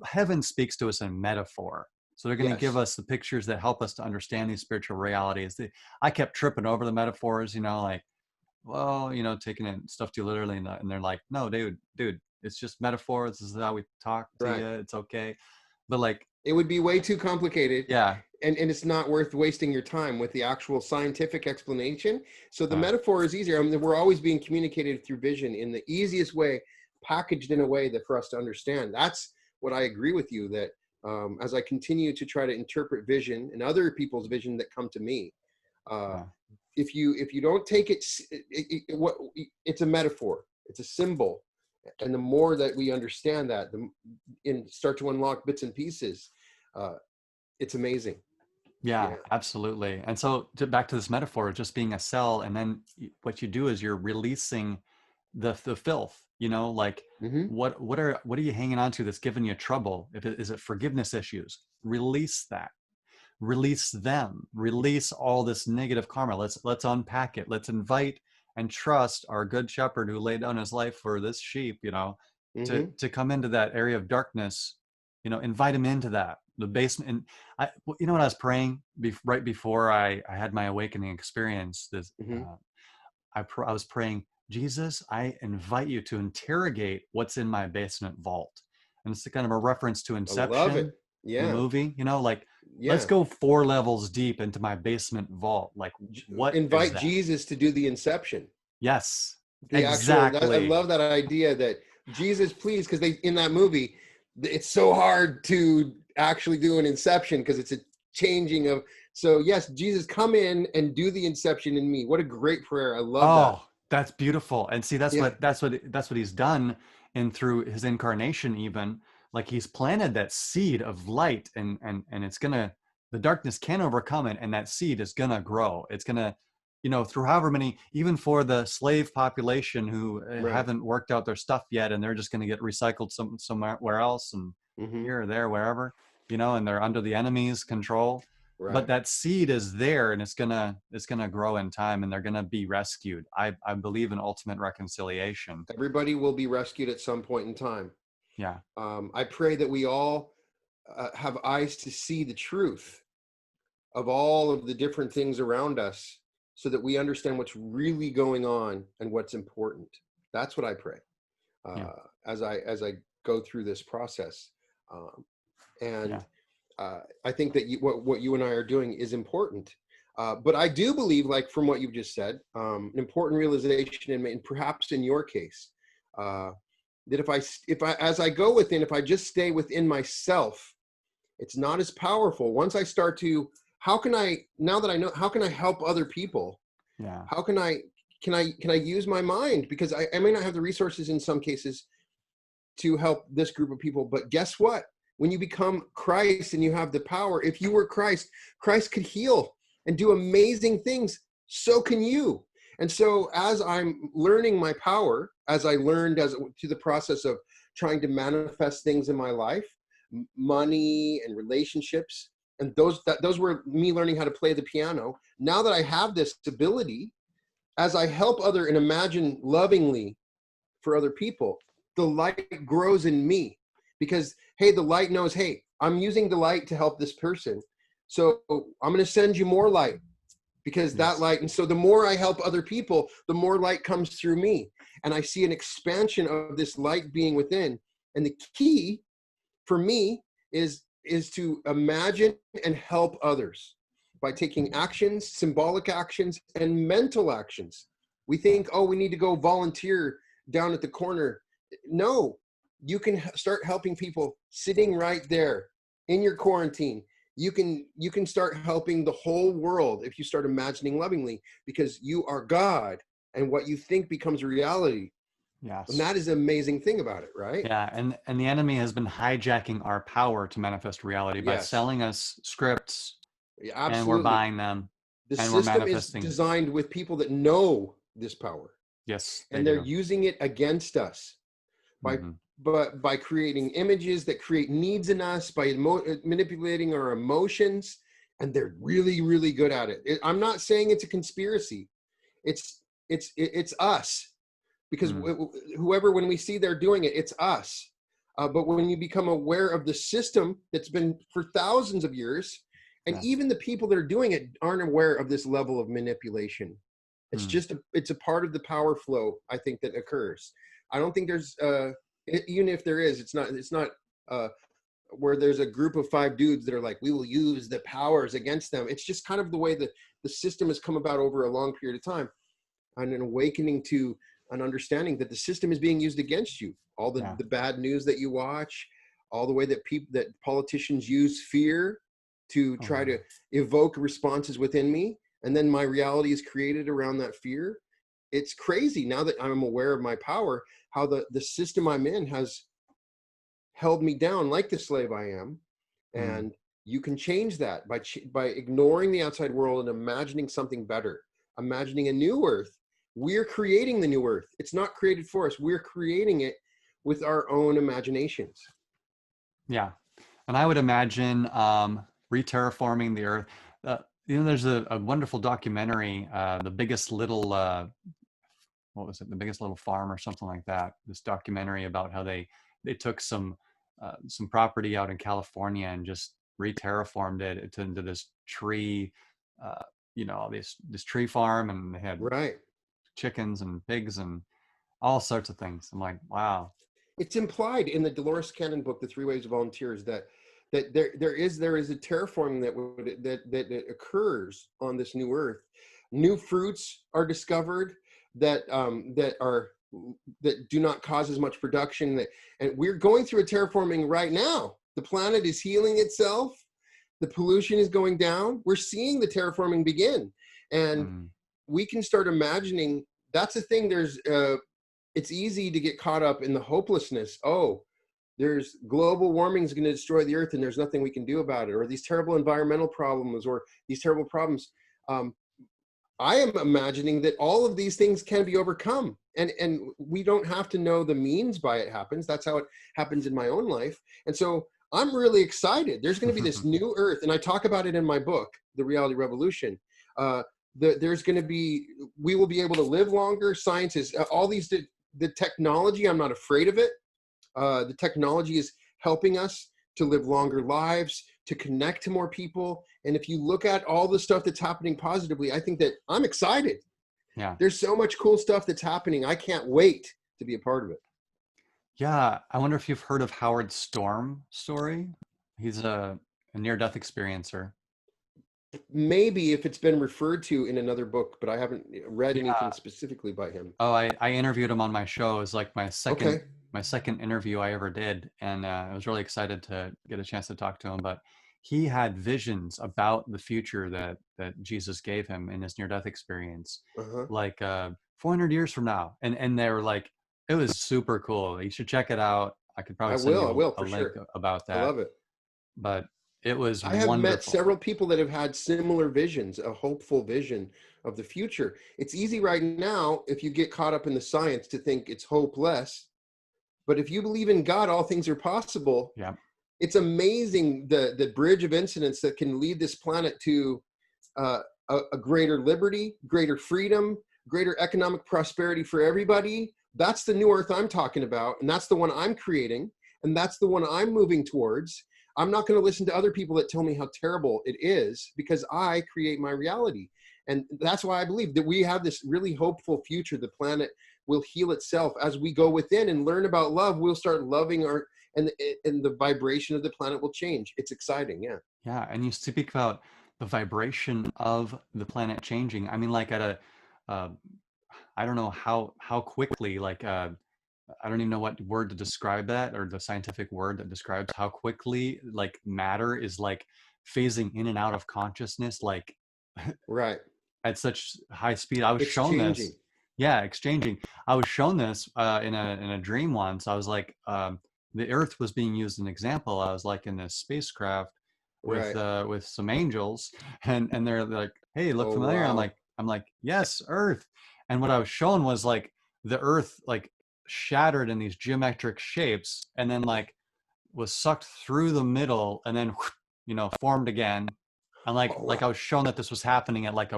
heaven speaks to us in metaphor. So they're going to give
Yes.
us the pictures that help us to understand these spiritual realities. I kept tripping over the metaphors, like, well, taking it stuff too literally, and they're like, no, dude, it's just metaphor. This is how we talk to
Right.
you. It's okay. But like,
It would be way too complicated,
yeah,
and it's not worth wasting your time with the actual scientific explanation. So the
uh,
metaphor is easier. I mean, we're always being communicated through vision in the easiest way, packaged in a way that for us to understand. That's what I agree with you, that as I continue to try to interpret vision and other people's vision that come to me, uh,
uh,
if you don't take it, it's a metaphor, it's a symbol, and the more that we understand that, and start to unlock bits and pieces, uh, it's amazing.
yeah,
Yeah.
absolutely. And so back to this metaphor of just being a cell, and then what you do is you're releasing the filth. Like,
Hmm.
what are you hanging on to that's giving you trouble? Is it forgiveness issues? Release that. Release them. Release all this negative karma. Let's unpack it. Let's invite and trust our good shepherd who laid down his life for this sheep, to
Hmm.
come into that area of darkness. Invite him into that, the basement. And what I was praying right before I had my awakening experience, this
Hmm.
I was praying, Jesus, I invite you to interrogate what's in my basement vault. And it's kind of a reference to
I love
Inception,
it.
the
Yeah.
movie, like, let's
Yeah.
go 4 levels deep into my basement vault. Like, what is
Invite
that?
Jesus to do the inception.
Yes,
The actual, I
exactly.
love that idea that Jesus, please, because they, in that movie, it's so hard to actually do an inception because it's a changing of. So yes, Jesus, come in and do the inception in me. What a great prayer. I love that.
Oh, that's beautiful. And see,
Yeah.
that's what he's done, and through his incarnation, even, like, he's planted that seed of light, and it's gonna, the darkness can't overcome it, and that seed is gonna grow. It's gonna, through however many, even for the slave population who
Right.
haven't worked out their stuff yet, and they're just gonna get recycled somewhere else, and
Hmm.
here or there, wherever, and they're under the enemy's control. But
Right.
that seed is there, and it's gonna grow in time, and they're gonna be rescued. I believe in ultimate reconciliation.
Everybody will be rescued at some point in time.
Yeah,
I pray that we all have eyes to see the truth of all of the different things around us so that we understand what's really going on and what's important. That's what I pray
yeah,
as I go through this process. Um,
yeah,
and I think that what you and I are doing is important. But I do believe, like from what you've just said, an important realization, and perhaps in your case, uh, that if I as I go within, if I just stay within myself, it's not as powerful. Once I start to, how can I, now that I know, how can I help other people?
yeah,
How can I use my mind? Because I may not have the resources in some cases to help this group of people, but guess what? When you become Christ and you have the power, if you were Christ, Christ could heal and do amazing things. So can you. And so as I'm learning my power, as I learned as to the process of trying to manifest things in my life, money and relationships, and those were me learning how to play the piano. Now that I have this ability, as I help other and imagine lovingly for other people, the light grows in me because, hey, the light knows, hey, I'm using the light to help this person. So I'm going to send you more light because that
yes,
light. And so the more I help other people, the more light comes through me. And I see an expansion of this light being within. And the key for me is to imagine and help others by taking actions, symbolic actions, and mental actions. We
yeah,
think, oh, we need to go volunteer down at the corner. No, you can start helping people sitting right there in your quarantine. You can start helping the whole world if you start imagining lovingly, because you are God, and what you think becomes a reality. And
yes,
that is the amazing thing about it, right?
yeah. And the enemy has been hijacking our power to manifest reality by
Yes.
selling us scripts,
Yeah,
and we're
absolutely.
buying them,
The
and we're
system is
manifesting.
designed with people that know this power,
Yes, they
and they're
do.
using it against us by
Hmm.
but by creating images that create needs in us, by manipulating our emotions, and they're really, really good at it. I'm not saying it's a conspiracy. It's us, because
Mm,
whoever, when we see they're doing it, it's us. But when you become aware of the system that's been for thousands of years, and
yes.
even the people that are doing it aren't aware of this level of manipulation.
Mm,
It's a part of the power flow, I think, that occurs. I don't think there's even if there is, it's not uh, where there's a group of 5 dudes that are like, we will use the powers against them. It's just kind of the way that the system has come about over a long period of time, and an awakening to an understanding that the system is being used against you. All
yeah.
the bad news that you watch, all the way that politicians use fear to
Oh
try
yeah.
to evoke responses within me, and then my reality is created around that fear. It's crazy now that I'm aware of my power, how the system I'm in has held me down like the slave I am.
Mm,
And you can change that by ignoring the outside world and imagining something better, imagining a new earth. We're creating the new earth. It's not created for us. We're creating it with our own imaginations.
yeah. And I would imagine re-terraforming the Earth. Uh, there's a wonderful documentary, The Biggest Little, what was it? The Biggest Little Farm or something like that. This documentary about how they took some property out in California and just re-terraformed it into this tree, uh, this tree farm, and they had
Right.
chickens and pigs and all sorts of things. I'm like, wow.
It's implied in the Dolores Cannon book, The Three Ways of Volunteers, that there is a terraforming that occurs on this new earth. New fruits are discovered that do not cause as much production. And we're going through a terraforming right now. The planet is healing itself. The pollution is going down. We're seeing the terraforming begin, and
Mm,
we can start imagining. That's the thing. It's easy to get caught up in the hopelessness. Oh, there's global warming is going to destroy the earth and there's nothing we can do about it, or these terrible environmental problems, or these terrible problems. um, I am imagining that all of these things can be overcome, and we don't have to know the means by it happens. That's how it happens in my own life. And so I'm really excited. There's going to be this new earth, and I talk about it in my book, The Reality Revolution. uh, there's going to be, we will be able to live longer. Science is all these, the technology, I'm not afraid of it. The technology is helping us to live longer lives, to connect to more people. And if you look at all the stuff that's happening positively, I think that I'm excited.
yeah.
There's so much cool stuff that's happening. I can't wait to be a part of it.
Yeah, I wonder if you've heard of Howard Storm story. He's a near-death experiencer.
Maybe if it's been referred to in another book, but I haven't read
Yeah.
anything specifically by him.
Oh, I interviewed him on my show. It was like
Okay.
my second interview I ever did, and I was really excited to get a chance to talk to him. But he had visions about the future that Jesus gave him in his near-death experience,
Uh-huh.
like 400 years from now, and they were like, it was super cool. You should check it out. I could probably send
I
you
will
a
for
link
sure.
about
I
that,
love it.
but it was
I have met
wonderful.
several people that have had similar visions, a hopeful vision of the future. It's easy right now, if you get caught up in the science, to think it's hopeless. But if you believe in God, all things are possible.
Yeah.
It's amazing the bridge of incidents that can lead this planet to uh, a greater liberty, greater freedom, greater economic prosperity for everybody. That's the new earth I'm talking about, and that's the one I'm creating, and that's the one I'm moving towards. I'm not going to listen to other people that tell me how terrible it is, because I create my reality. And that's why I believe that we have this really hopeful future. The planet will heal itself as we go within and learn about love. We'll start loving and the vibration of the planet will change. It's exciting. Yeah.
Yeah, and you speak about the vibration of the planet changing. I mean, like at uh, I don't know how quickly, like I don't even know what word to describe that, or the scientific word that describes how quickly like matter is like phasing in and out of consciousness, like
Right.
at such high speed. I was
It's
shown
changing.
this, yeah, exchanging. I was shown this in a dream once. I was like, the Earth was being used as an example. I was like in this spacecraft
Right.
with some angels, and they're like, "Hey, look
Oh,
familiar?" And
wow.
I'm like, "Yes, Earth." And what I was shown was like the Earth, like shattered in these geometric shapes and then like was sucked through the middle and then formed again. And
Oh,
like I was shown that this was happening at like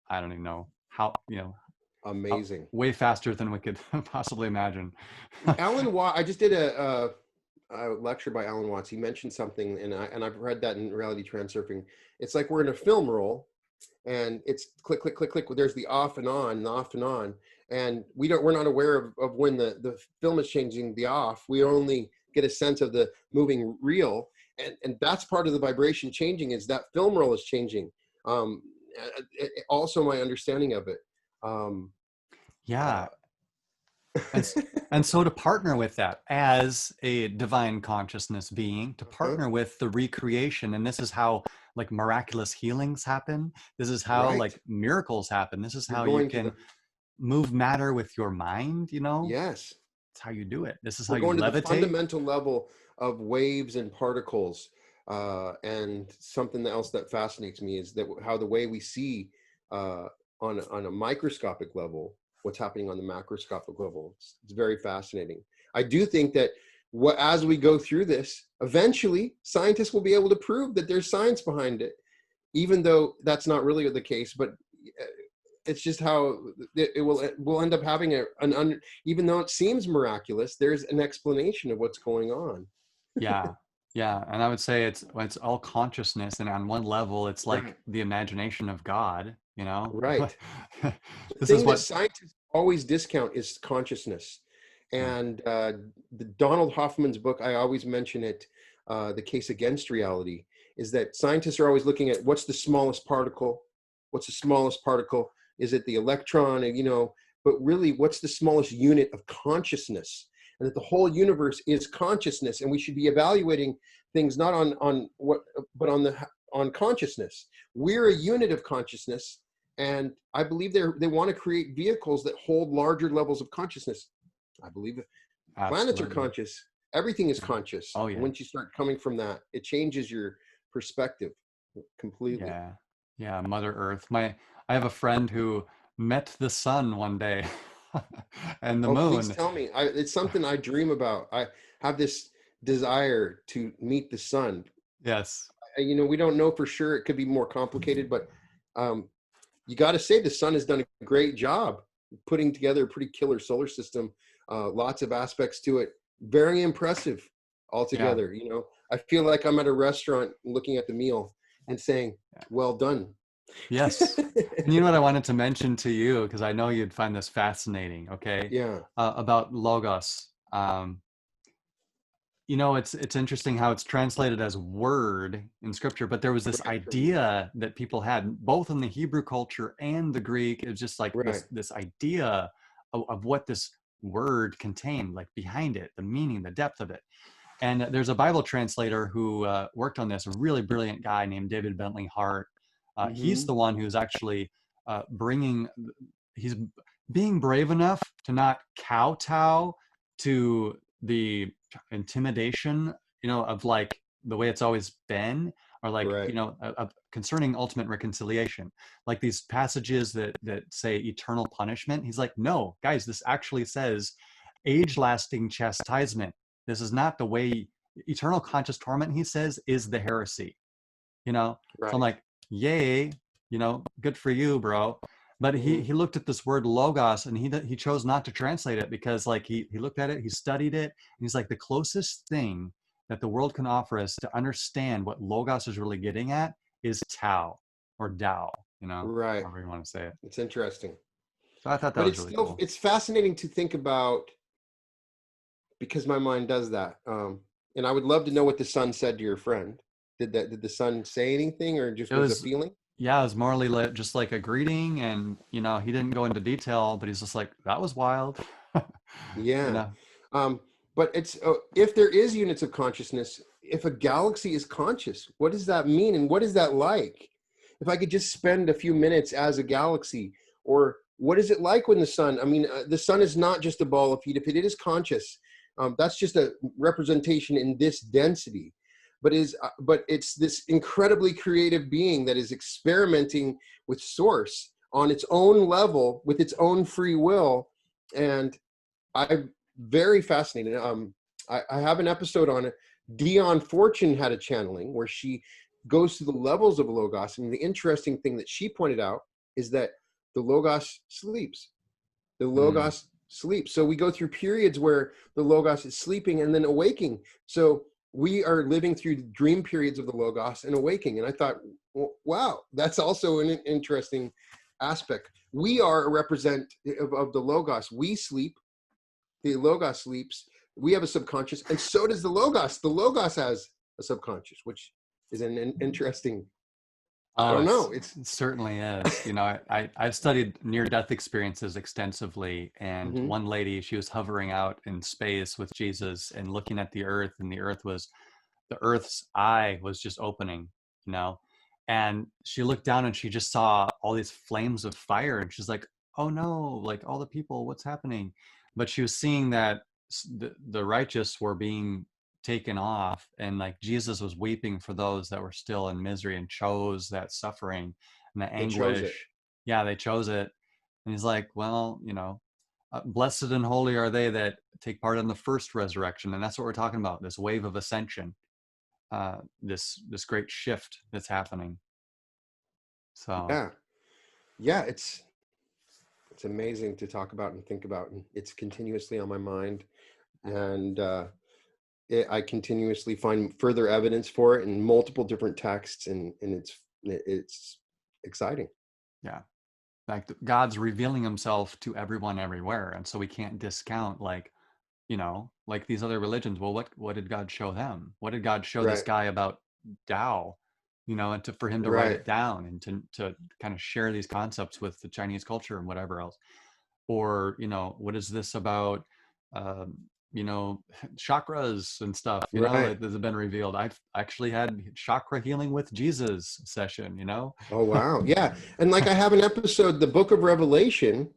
I don't even know how,
amazing.
way faster than we could possibly imagine.
Alan Watts, I just did a lecture by Alan Watts. He mentioned something, and I've read that in reality transurfing. It's like we're in a film roll, and it's click, click, click, click. There's the off and on, the off and on, and we're not aware of when the film is changing the off. We only get a sense of the moving reel, and that's part of the vibration changing, is that film roll is changing. Also, my understanding of it.
Yeah. And so to partner with that as a divine consciousness being, to partner with the recreation, and this is how like miraculous healings happen. This is how
Right.
like miracles happen. This is
You're
how
going
you
to
can move matter with your mind,
yes.
It's how you do it. This is how
We're
you
going to the
levitate.
fundamental level of waves and particles. And something else that fascinates me is that how the way we see on a microscopic level what's happening on the macroscopic level. It's very fascinating. I do think that as we go through this, eventually scientists will be able to prove that there's science behind it, even though that's not really the case. But it's just how we'll end up having even though it seems miraculous, there's an explanation of what's going on.
Yeah. And I would say it's all consciousness, and on one level it's like
Right.
the imagination of God,
Right. The
This is
thing that
what
scientists always discount is consciousness. And the Donald Hoffman's book, I always mention it, The Case Against Reality, is that scientists are always looking at what's the smallest particle. What's the smallest particle? Is it the electron? But really, what's the smallest unit of consciousness? And that the whole universe is consciousness, and we should be evaluating things not on what, but on consciousness. We're a unit of consciousness, and I believe they want to create vehicles that hold larger levels of consciousness. I believe planets are conscious. Everything is conscious.
Oh yeah.
Once you start coming from that, it changes your perspective completely.
Yeah, Mother Earth. I have a friend who met the sun one day and the
Oh, please
moon.
tell me. It's something I dream about. I have this desire to meet the sun.
Yes.
We don't know for sure. It could be more complicated, but you got to say the sun has done a great job putting together a pretty killer solar system. Lots of aspects to it. Very impressive altogether.
Yeah.
I feel like I'm at a restaurant looking at the meal and saying, well done.
Yes. And you know what I wanted to mention to you, because I know you'd find this fascinating, okay?
Yeah.
About Logos. It's interesting how it's translated as word in scripture, but there was this idea that people had both in the Hebrew culture and the Greek. It was just like this idea of what this word contained, like behind it, the meaning, the depth of it. And there's a Bible translator who worked on this, a really brilliant guy named David Bentley Hart. He's the one who's actually he's being brave enough to not kowtow to the intimidation, of like the way it's always been, or like, concerning ultimate reconciliation, like these passages that say eternal punishment. He's like, no, guys, this actually says age-lasting chastisement. This is not the way. Eternal conscious torment, he says, is the heresy. So I'm like, yay, good for you, bro. But he looked at this word logos, and he chose not to translate it, because like he looked at it, he studied it, and he's like, the closest thing that the world can offer us to understand what logos is really getting at is Tao or Tao, however you want to say it.
It's interesting.
So I thought that was really cool.
It's fascinating to think about, because my mind does that. And I would love to know what the sun said to your friend. Did the sun say anything, or just was a feeling?
Yeah, it was morally just like a greeting, and he didn't go into detail, but he's just like, that was wild.
Yeah. But it's if there is units of consciousness, if a galaxy is conscious, what does that mean, and what is that like? If I could just spend a few minutes as a galaxy, or what is it like when the sun? I mean, the sun is not just a ball of heat. If it is conscious, that's just a representation in this density. But it's this incredibly creative being that is experimenting with source on its own level, with its own free will, And I'm very fascinated. I have an episode on it. Dion Fortune had a channeling where she goes to the levels of Logos. And the interesting thing that she pointed out is that the Logos sleeps. The Logos sleeps. So we go through periods where the Logos is sleeping and then awaking. So we are living through dream periods of the Logos and awaking. And I thought, well, wow, that's also an interesting aspect. We are a representative of the Logos. We sleep. The Logos sleeps. We have a subconscious, and so does the Logos. The Logos has a subconscious, which is an interesting. I
Oh,
don't know.
it certainly is. You know, I've studied near-death experiences extensively, and
Mhm.
one lady, she was hovering out in space with Jesus and looking at the earth, and the earth's eye was just opening, you know, and she looked down and she just saw all these flames of fire, and she's like, oh no, like all the people, what's happening? But she was seeing that the righteous were being taken off, and like Jesus was weeping for those that were still in misery and chose that suffering and the
They chose it.
anguish. Yeah, they chose it. And he's like, well, you know, blessed and holy are they that take part in the first resurrection. And that's what we're talking about, this wave of ascension, this great shift that's happening. So
Yeah, yeah. It's amazing to talk about and think about, and it's continuously on my mind. And I continuously find further evidence for it in multiple different texts, and it's exciting.
yeah, like God's revealing himself to everyone everywhere. And so we can't discount, like, you know, like these other religions. Well, what did God show them? What did God show this
Right,
guy about Tao? You know, and for him to write
right.
it down and to kind of share these concepts with the Chinese culture and whatever else. Or, you know, what is this about, um, you know, chakras and stuff, you know,
Right.
that has been revealed. I've actually had chakra healing with Jesus session, you know.
Oh, wow. Yeah. And like I have an episode, the book of Revelation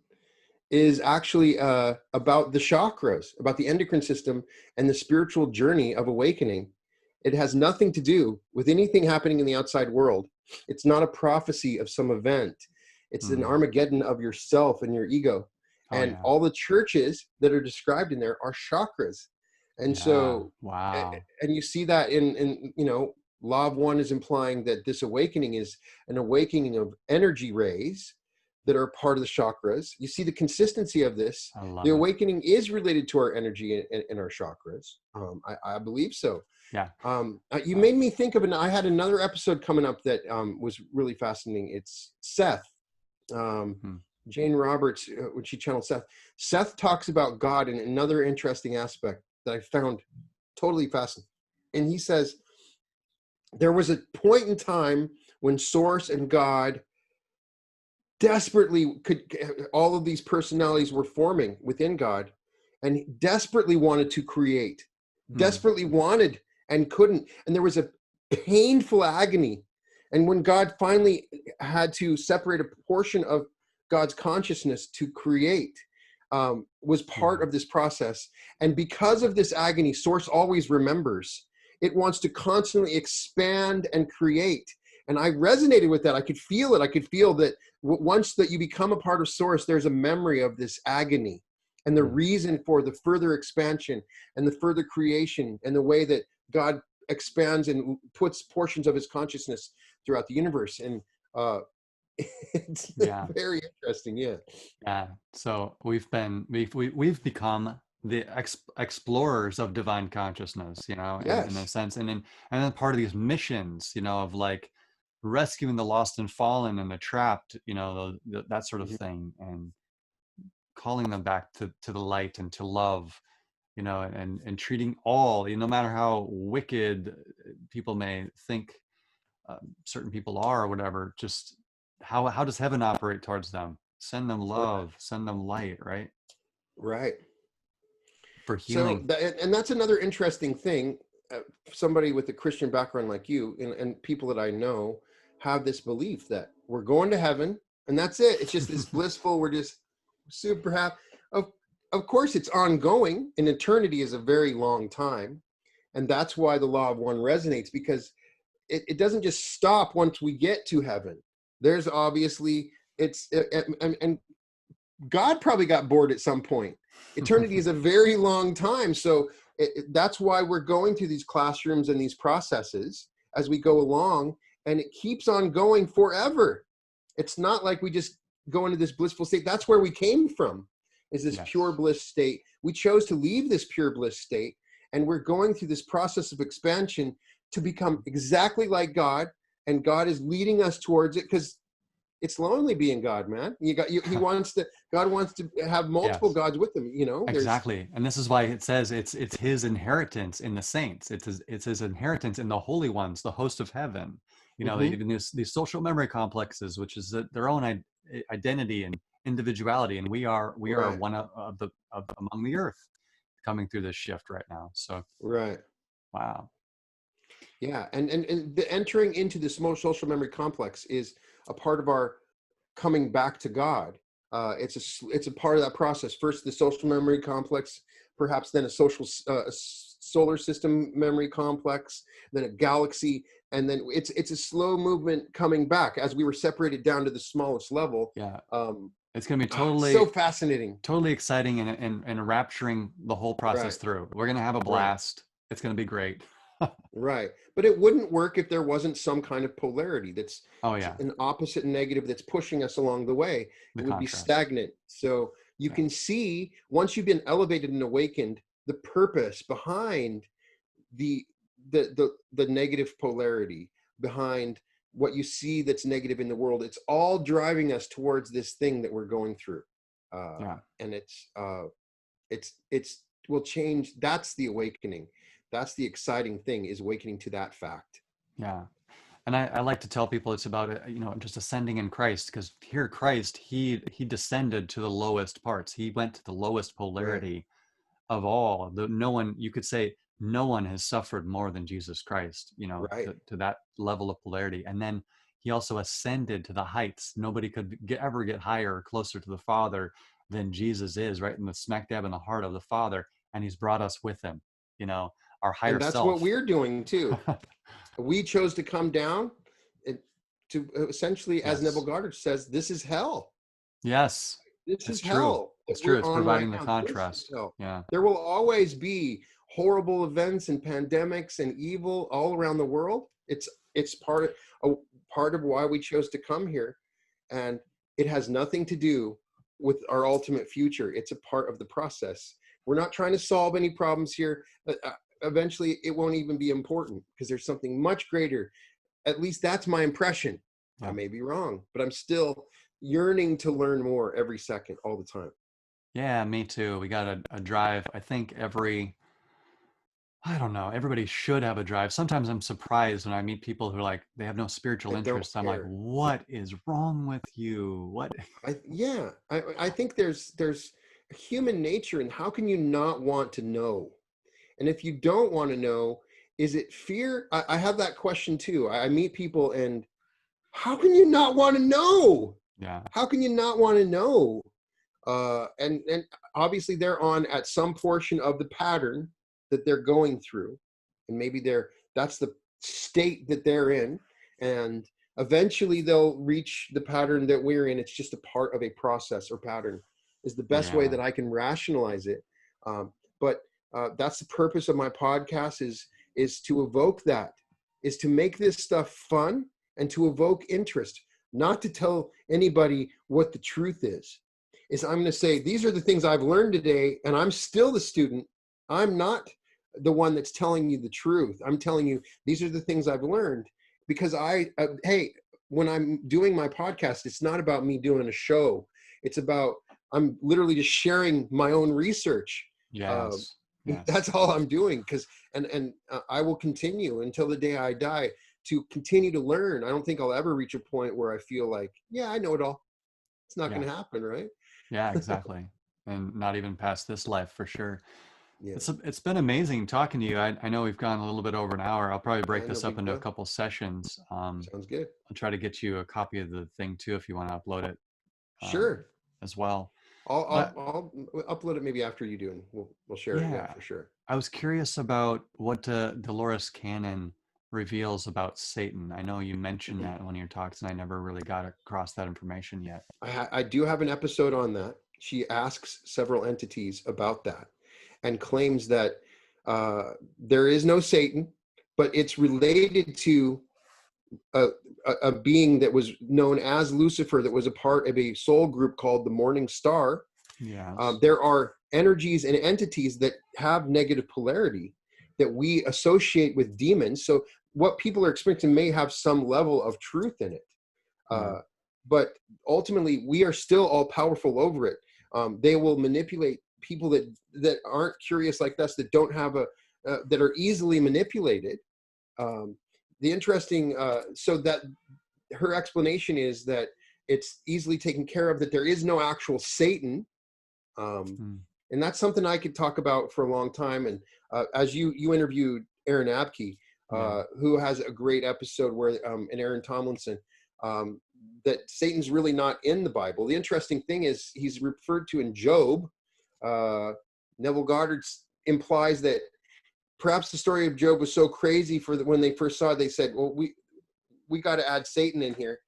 is actually about the chakras, about the endocrine system and the spiritual journey of awakening. It has nothing to do with anything happening in the outside world. It's not a prophecy of some event. It's an
Mm.
Armageddon of yourself and your ego.
Oh
And
yeah.
all the churches that are described in there are chakras. And
Yeah.
so,
Wow.
and you see that in Law of One is implying that this awakening is an awakening of energy rays that are part of the chakras. You see the consistency of this.
I
The
love it.
awakening is related to our energy and our chakras. I believe so.
Yeah.
You
Uh,
made me think of I had another episode coming up that was really fascinating. It's Seth. Um,
hmm.
Jane Roberts, when she channeled Seth. Seth talks about God in another interesting aspect that I found totally fascinating. And he says, there was a point in time when Source and God desperately all of these personalities were forming within God, and desperately wanted to create,
Hmm.
desperately wanted and couldn't. And there was a painful agony. And when God finally had to separate a portion of God's consciousness to create, was part
Yeah.
of this process. And because of this agony, Source always remembers. It wants to constantly expand and create. And I resonated with that. I could feel it. I could feel that once that you become a part of Source, there's a memory of this agony and the
Hmm.
reason for the further expansion and the further creation and the way that God expands and puts portions of his consciousness throughout the universe. And it's
Yeah.
very interesting. Yeah.
Yeah. So we've become the explorers of divine consciousness, you know, in a
Yes.
sense, and then part of these missions, you know, of like rescuing the lost and fallen and the trapped, you know, that sort of
Mhm.
thing, and calling them back to the light and to love, you know, and treating all, you know, no matter how wicked people may think certain people are or whatever, just how does heaven operate towards them? Send them
Right.
love, send them light, right?
Right.
For
So,
healing.
and that's another interesting thing. Somebody with a Christian background like you, and people that I know, have this belief that we're going to heaven, and that's it. It's just this blissful. We're just super happy. Of of course, it's ongoing, and eternity is a very long time, and that's why the Law of One resonates, because it doesn't just stop once we get to heaven. There's obviously and God probably got bored at some point. Eternity is a very long time. So that's why we're going through these classrooms and these processes as we go along, and it keeps on going forever. It's not like we just go into this blissful state. That's where we came from, is this pure
Yes.
bliss state. We chose to leave this pure bliss state, and we're going through this process of expansion to become exactly like God, and God is leading us towards it, because it's lonely being God, man. God wants to have multiple
Yes.
gods with him,
Exactly. And this is why it says it's his inheritance in the saints. It's his inheritance in the holy ones, the host of heaven.
Mhm.
Even these social memory complexes, which is their own identity and individuality. And we are
Right,
one of among the earth coming through this shift right now. So
right.
wow.
Yeah, and the entering into this social memory complex is a part of our coming back to God. It's a part of that process. First, the social memory complex, perhaps then a solar system memory complex, then a galaxy, and then it's a slow movement coming back as we were separated down to the smallest level.
Yeah.
Um,
It's going to be
so
totally
fascinating.
totally exciting and rapturing the whole process
Right,
through. We're going to have a
right.
blast. It's going to be great.
Right. But it wouldn't work if there wasn't some kind of polarity that's
Oh yeah.
an opposite negative that's pushing us along the way.
The
It would be
contrast.
stagnant. So you
Yeah.
can see, once you've been elevated and awakened, the purpose behind the the negative polarity, behind what you see that's negative in the world. It's all driving us towards this thing that we're going through.
Yeah.
And it's will change. That's the awakening. That's the exciting thing, is awakening to that fact.
Yeah. And I like to tell people it's about just ascending in Christ, because here Christ, he descended to the lowest parts. He went to the lowest
Right,
polarity of all. No one, you could say, no one has suffered more than Jesus Christ,
right.
to that level of polarity. And then he also ascended to the heights. Nobody could ever get higher or closer to the Father than Jesus is, right in the smack dab in the heart of the Father. And he's brought us with him, our higher
And that's what
self.
we're doing too. We chose to come down and to essentially, as Neville
Yes.
Goddard says, this is hell.
Yes.
This
It's
is
true.
hell that
It's true.
we're
It's
on right
providing the
now. This is
contrast.
hell.
Yeah.
There will always be horrible events and pandemics and evil all around the world. It's part of why we chose to come here, and it has nothing to do with our ultimate future. It's a part of the process. We're not trying to solve any problems here. Eventually, it won't even be important, because there's something much greater. At least that's my impression. I
Yeah.
may be wrong, but I'm still yearning to learn more every second, all the time.
Yeah, me too. We got a drive. I think I don't know, everybody should have a drive. Sometimes I'm surprised when I meet people who are like, they have no spiritual
I don't
interests. I'm like,
care.
what is wrong with you? What?
I think there's human nature, and how can you not want to know? And if you don't want to know, is it fear? I have that question too. I meet people, and how can you not want to know?
Yeah.
How can you not want to know? And obviously they're on at some portion of the pattern that they're going through, and maybe that's the state that they're in, and eventually they'll reach the pattern that we're in. It's just a part of a process or pattern, is the best way
Yeah.
that I can rationalize it. But that's the purpose of my podcast, is to evoke that, is to make this stuff fun and to evoke interest, not to tell anybody what the truth is I'm going to say, these are the things I've learned today, and I'm still the student. I'm not the one that's telling you the truth. I'm telling you, these are the things I've learned, because hey, when I'm doing my podcast, it's not about me doing a show. It's about, I'm literally just sharing my own research. Uh,
Yes. Yes.
that's all I'm doing. And I will continue until the day I die to continue to learn. I don't think I'll ever reach a point where I feel like, yeah, I know it all. It's not
Yeah.
going to happen, right?
Yeah, exactly. And not even past this life for sure.
Yeah.
It's been amazing talking to you. I know we've gone a little bit over an hour. I'll probably break
Yeah, no
this up
big
into a
deal.
couple sessions.
Sounds good.
I'll try to get you a copy of the thing too if you want to upload it um,
Sure.
as well.
I'll
But
I'll I'll upload it maybe after you do, and we'll share it. Yeah,
yeah,
for sure.
I was curious about what Dolores Cannon reveals about Satan. I know you mentioned that in one of your talks, and I never really got across that information yet.
I do have an episode on that. she asks several entities about that and claims that there is no Satan, but it's related to a being that was known as Lucifer, that was a part of a soul group called the Morning Star.
Yes.
There are energies and entities that have negative polarity that we associate with demons. So what people are experiencing may have some level of truth in it.
Yeah.
But ultimately, we are still all powerful over it. They will manipulate people that aren't curious like us, that don't have that are easily manipulated. The interesting, so that her explanation is that it's easily taken care of, that there is no actual Satan. And that's something I could talk about for a long time. And as you interviewed Aaron Abke, who has a great episode where, and Aaron Tomlinson, that Satan's really not in the Bible. The interesting thing is he's referred to in Job. Neville Goddard implies that perhaps the story of Job was so crazy when they first saw it, they said, well, we got to add Satan in here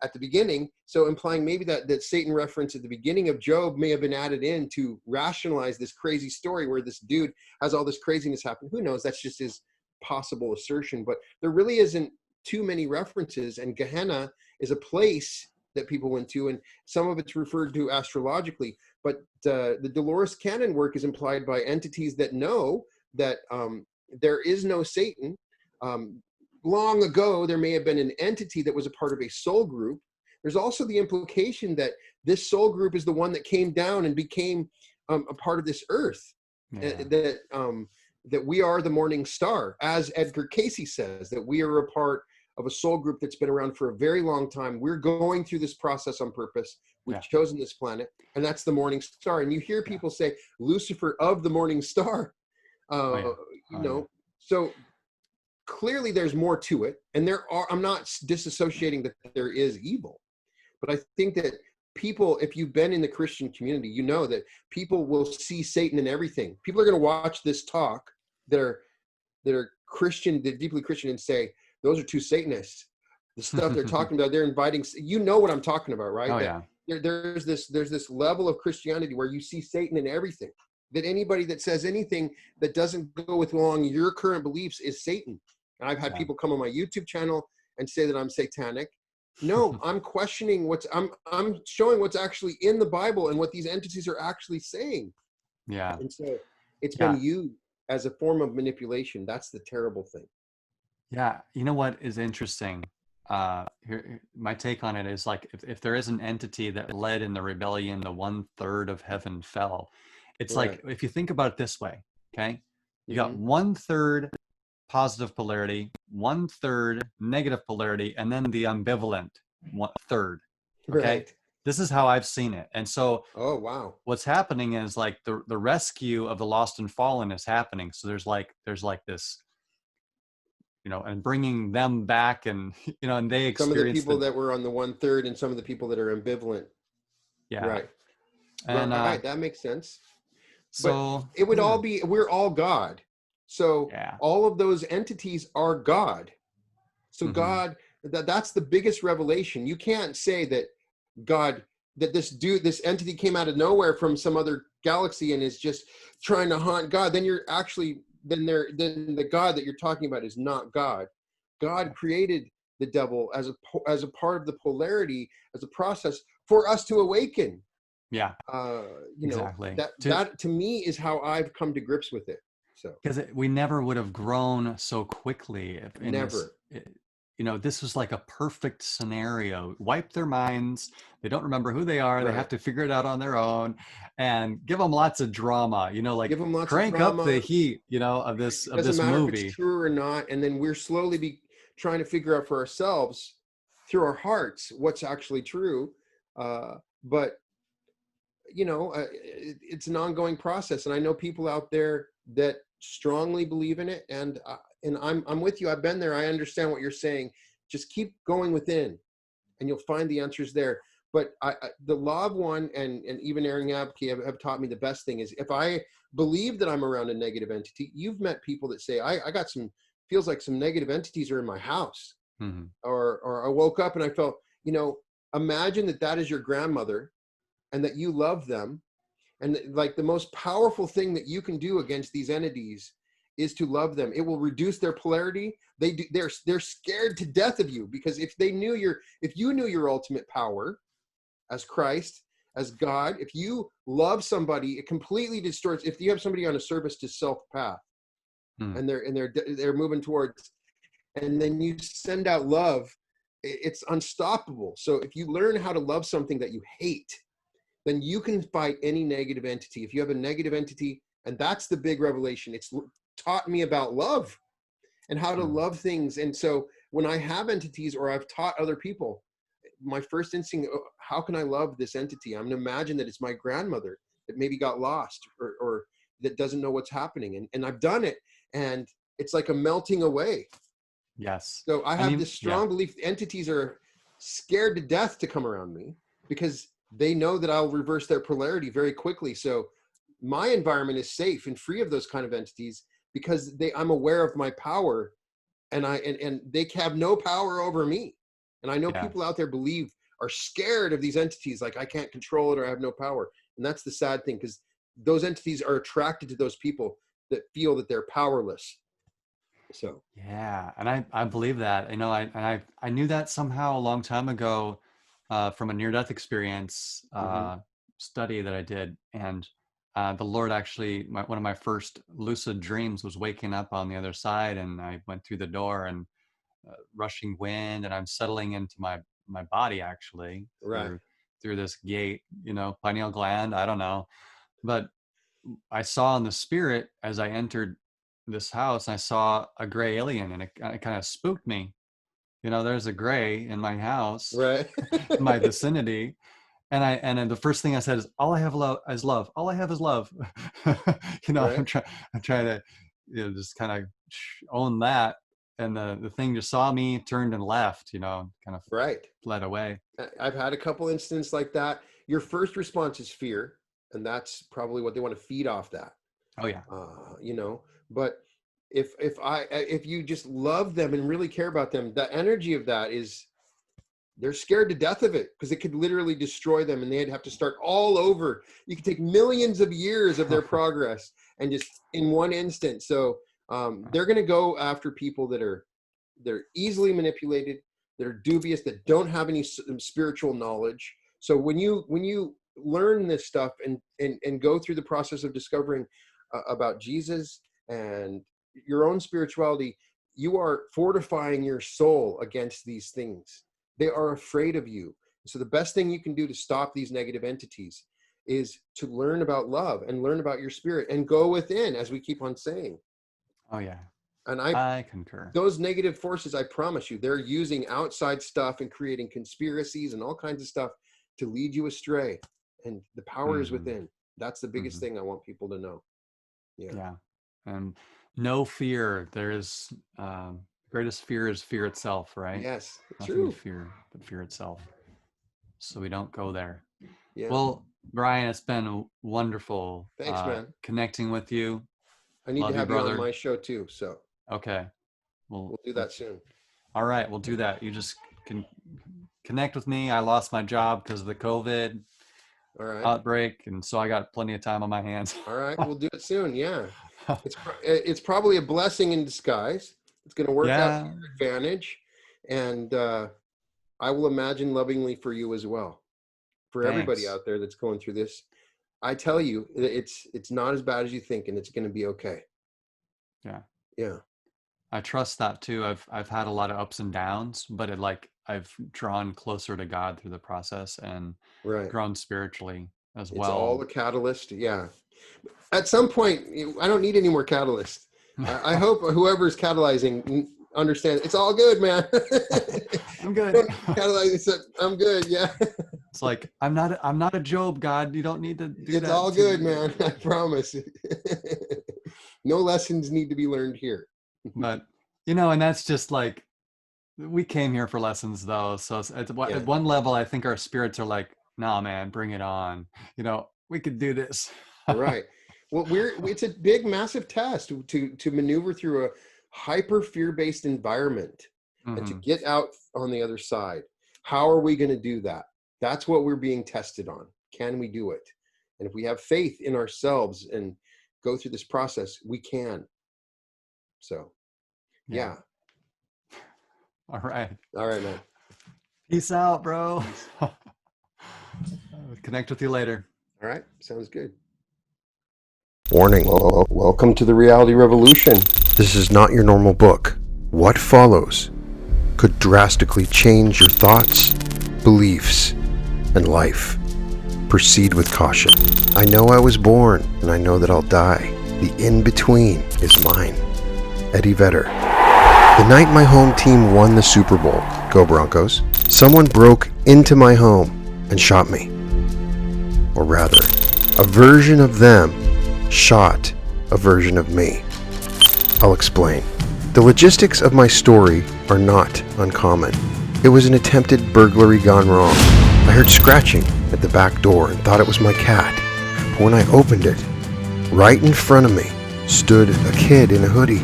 at the beginning. So implying maybe that Satan reference at the beginning of Job may have been added in to rationalize this crazy story where this dude has all this craziness happen. Who knows? That's just his possible assertion, but there really isn't too many references. And Gehenna is a place that people went to, and some of it's referred to astrologically, but the Dolores Cannon work is implied by entities that know that there is no Satan. Long ago, there may have been an entity that was a part of a soul group. There's also the implication that this soul group is the one that came down and became a part of this earth. That we are the morning star, as Edgar Casey says, that we are a part of a soul group that's been around for a very long time. We're going through this process on purpose. We've chosen this planet, and that's the morning star. And you hear people say Lucifer of the morning star. So clearly there's more to it, and I'm not disassociating that there is evil, but I think that people, if you've been in the Christian community, you know that people will see Satan in everything. People are going to watch this talk that are Christian, that deeply Christian, and say, those are two Satanists. The stuff they're talking about, they're inviting, you know what I'm talking about, right? There's this level of Christianity where you see Satan in everything, that anybody that says anything that doesn't go with along your current beliefs is Satan. And I've had people come on my YouTube channel and say that I'm satanic. No, I'm questioning I'm showing what's actually in the Bible and what these entities are actually saying.
Yeah.
And so it's been used as a form of manipulation. That's the terrible thing.
Yeah. You know what is interesting? Here, my take on it is like, if there is an entity that led in the rebellion, the 1/3 of heaven fell. It's like, if you think about it this way, okay, you got 1/3 positive polarity, 1/3 negative polarity, and then the ambivalent 1/3. Okay. This is how I've seen it. And so, what's happening is like the rescue of the lost and fallen is happening. So there's like this, and bringing them back, and and they experience
some of the people that were on the 1/3 and some of the people that are ambivalent. And that makes sense. So but it would all be, we're all God. So all of those entities are God. So God, that's the biggest revelation. You can't say that God, that this entity came out of nowhere from some other galaxy and is just trying to haunt God. Then you're actually, then the God that you're talking about is not God. God created the devil as a part of the polarity, as a process for us to awaken.
Exactly.
That to me is how I've come to grips with it. So
because we never would have grown so quickly if
never.
This was like a perfect scenario. Wipe their minds. They don't remember who they are. They have to figure it out on their own, and give them lots of drama. Like crank up the heat. Of this movie.
Doesn't matter if it's true or not, and then we're slowly trying to figure out for ourselves through our hearts what's actually true. But it's an ongoing process, and I know people out there that strongly believe in it, and I'm with you. I've been there. I understand what you're saying. Just keep going within, and you'll find the answers there. But the law of one, and even Aaron Abke have taught me the best thing is, if I believe that I'm around a negative entity, you've met people that say, I got feels like some negative entities are in my house, or I woke up and I felt, imagine that is your grandmother, and that you love them. And like the most powerful thing that you can do against these entities is to love them. It will reduce their polarity. They're scared to death of you, because if you knew your ultimate power as Christ, as God, if you love somebody, it completely distorts. If you have somebody on a service to self path, and they're moving towards, and then you send out love, it's unstoppable. So if you learn how to love something that you hate, then you can fight any negative entity. If you have a negative entity, and that's the big revelation, it's taught me about love and how to love things. And so when I have entities, or I've taught other people, my first instinct, how can I love this entity? I'm going to imagine that it's my grandmother that maybe got lost, or that doesn't know what's happening. And I've done it, and it's like a melting away.
Yes.
So I have this strong belief entities are scared to death to come around me, because they know that I'll reverse their polarity very quickly. So my environment is safe and free of those kind of entities, because I'm aware of my power, and they have no power over me. And I know people out there are scared of these entities, like I can't control it, or I have no power. And that's the sad thing, because those entities are attracted to those people that feel that they're powerless. So
yeah, and I believe that. I knew that somehow a long time ago, from a near-death experience study that I did, and the Lord actually, one of my first lucid dreams was waking up on the other side, and I went through the door, and rushing wind, and I'm settling into my body actually through this gate, pineal gland, I don't know, but I saw in the spirit as I entered this house, I saw a gray alien, and it kind of spooked me. There's a gray in my house,
right.
in my vicinity. And then the first thing I said is, all I have is love. All I have is love.
Right.
I'm trying to, just kind of own that. And the thing just saw me, turned and left, kind of fled away.
I've had a couple incidents like that. Your first response is fear, and that's probably what they want to feed off that.
Oh yeah.
But if you just love them and really care about them, the energy of that is, they're scared to death of it, because it could literally destroy them, and they'd have to start all over. You could take millions of years of their progress, and just in one instant. So they're going to go after people they're easily manipulated, that are dubious, that don't have any spiritual knowledge. So when you learn this stuff and go through the process of discovering about Jesus and your own spirituality, you are fortifying your soul against these things. They are afraid of you. So the best thing you can do to stop these negative entities is to learn about love and learn about your spirit, and go within, as we keep on saying.
Oh yeah.
And
I concur.
Those negative forces, I promise you, they're using outside stuff and creating conspiracies and all kinds of stuff to lead you astray. And the power is within. That's the biggest thing I want people to know.
Yeah. And no fear. There is, greatest fear is fear itself, right?
Yes,
Nothing
true.
to fear but fear itself. So we don't go there.
Yeah.
Well, Brian, it's been wonderful.
Thanks, man.
Connecting with you.
I need
Love
to have
you,
you
brother.
on my show too. So
okay.
We'll do that soon.
All right, we'll do that. You just can connect with me. I lost my job because of the COVID outbreak, and so I got plenty of time on my hands.
All right, we'll do it soon. Yeah, it's probably a blessing in disguise. It's going to work out to your advantage, and I will imagine lovingly for you as well. For everybody out there that's going through this, I tell you, it's not as bad as you think, and it's going to be okay. Yeah.
I trust that too. I've had a lot of ups and downs, but I've drawn closer to God through the process, and grown spiritually as well.
It's all a catalyst. Yeah. At some point, I don't need any more catalyst. I hope whoever's catalyzing understands. It's all good, man.
I'm good.
I'm good. Yeah.
It's like, I'm not a Job, God. You don't need to do that.
It's all good, man. I promise. No lessons need to be learned here.
But, and that's just like, we came here for lessons though. So at one level, I think our spirits are like, nah, man, bring it on. We could do this.
Right. Well, it's a big, massive test to maneuver through a hyper fear-based environment and to get out on the other side. How are we going to do that? That's what we're being tested on. Can we do it? And if we have faith in ourselves and go through this process, we can. So, yeah.
All right.
All right, man.
Peace out, bro. Connect with you later.
All right. Sounds good. Warning. Welcome to the Reality Revolution. This is not your normal book. What follows could drastically change your thoughts, beliefs, and life. Proceed with caution. I know I was born, and I know that I'll die. The in-between is mine. Eddie Vedder. The night my home team won the Super Bowl, go Broncos, someone broke into my home and shot me. Or rather, a version of them shot a version of me. I'll explain. The logistics of my story are not uncommon. It was an attempted burglary gone wrong. I heard scratching at the back door and thought it was my cat. But when I opened it, right in front of me stood a kid in a hoodie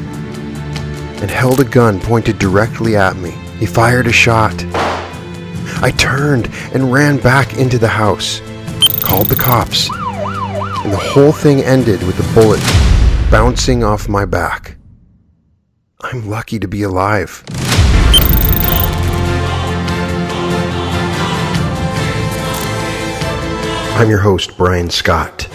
and held a gun pointed directly at me. He fired a shot. I turned and ran back into the house, called the cops, and the whole thing ended with a bullet bouncing off my back. I'm lucky to be alive. I'm your host, Brian Scott.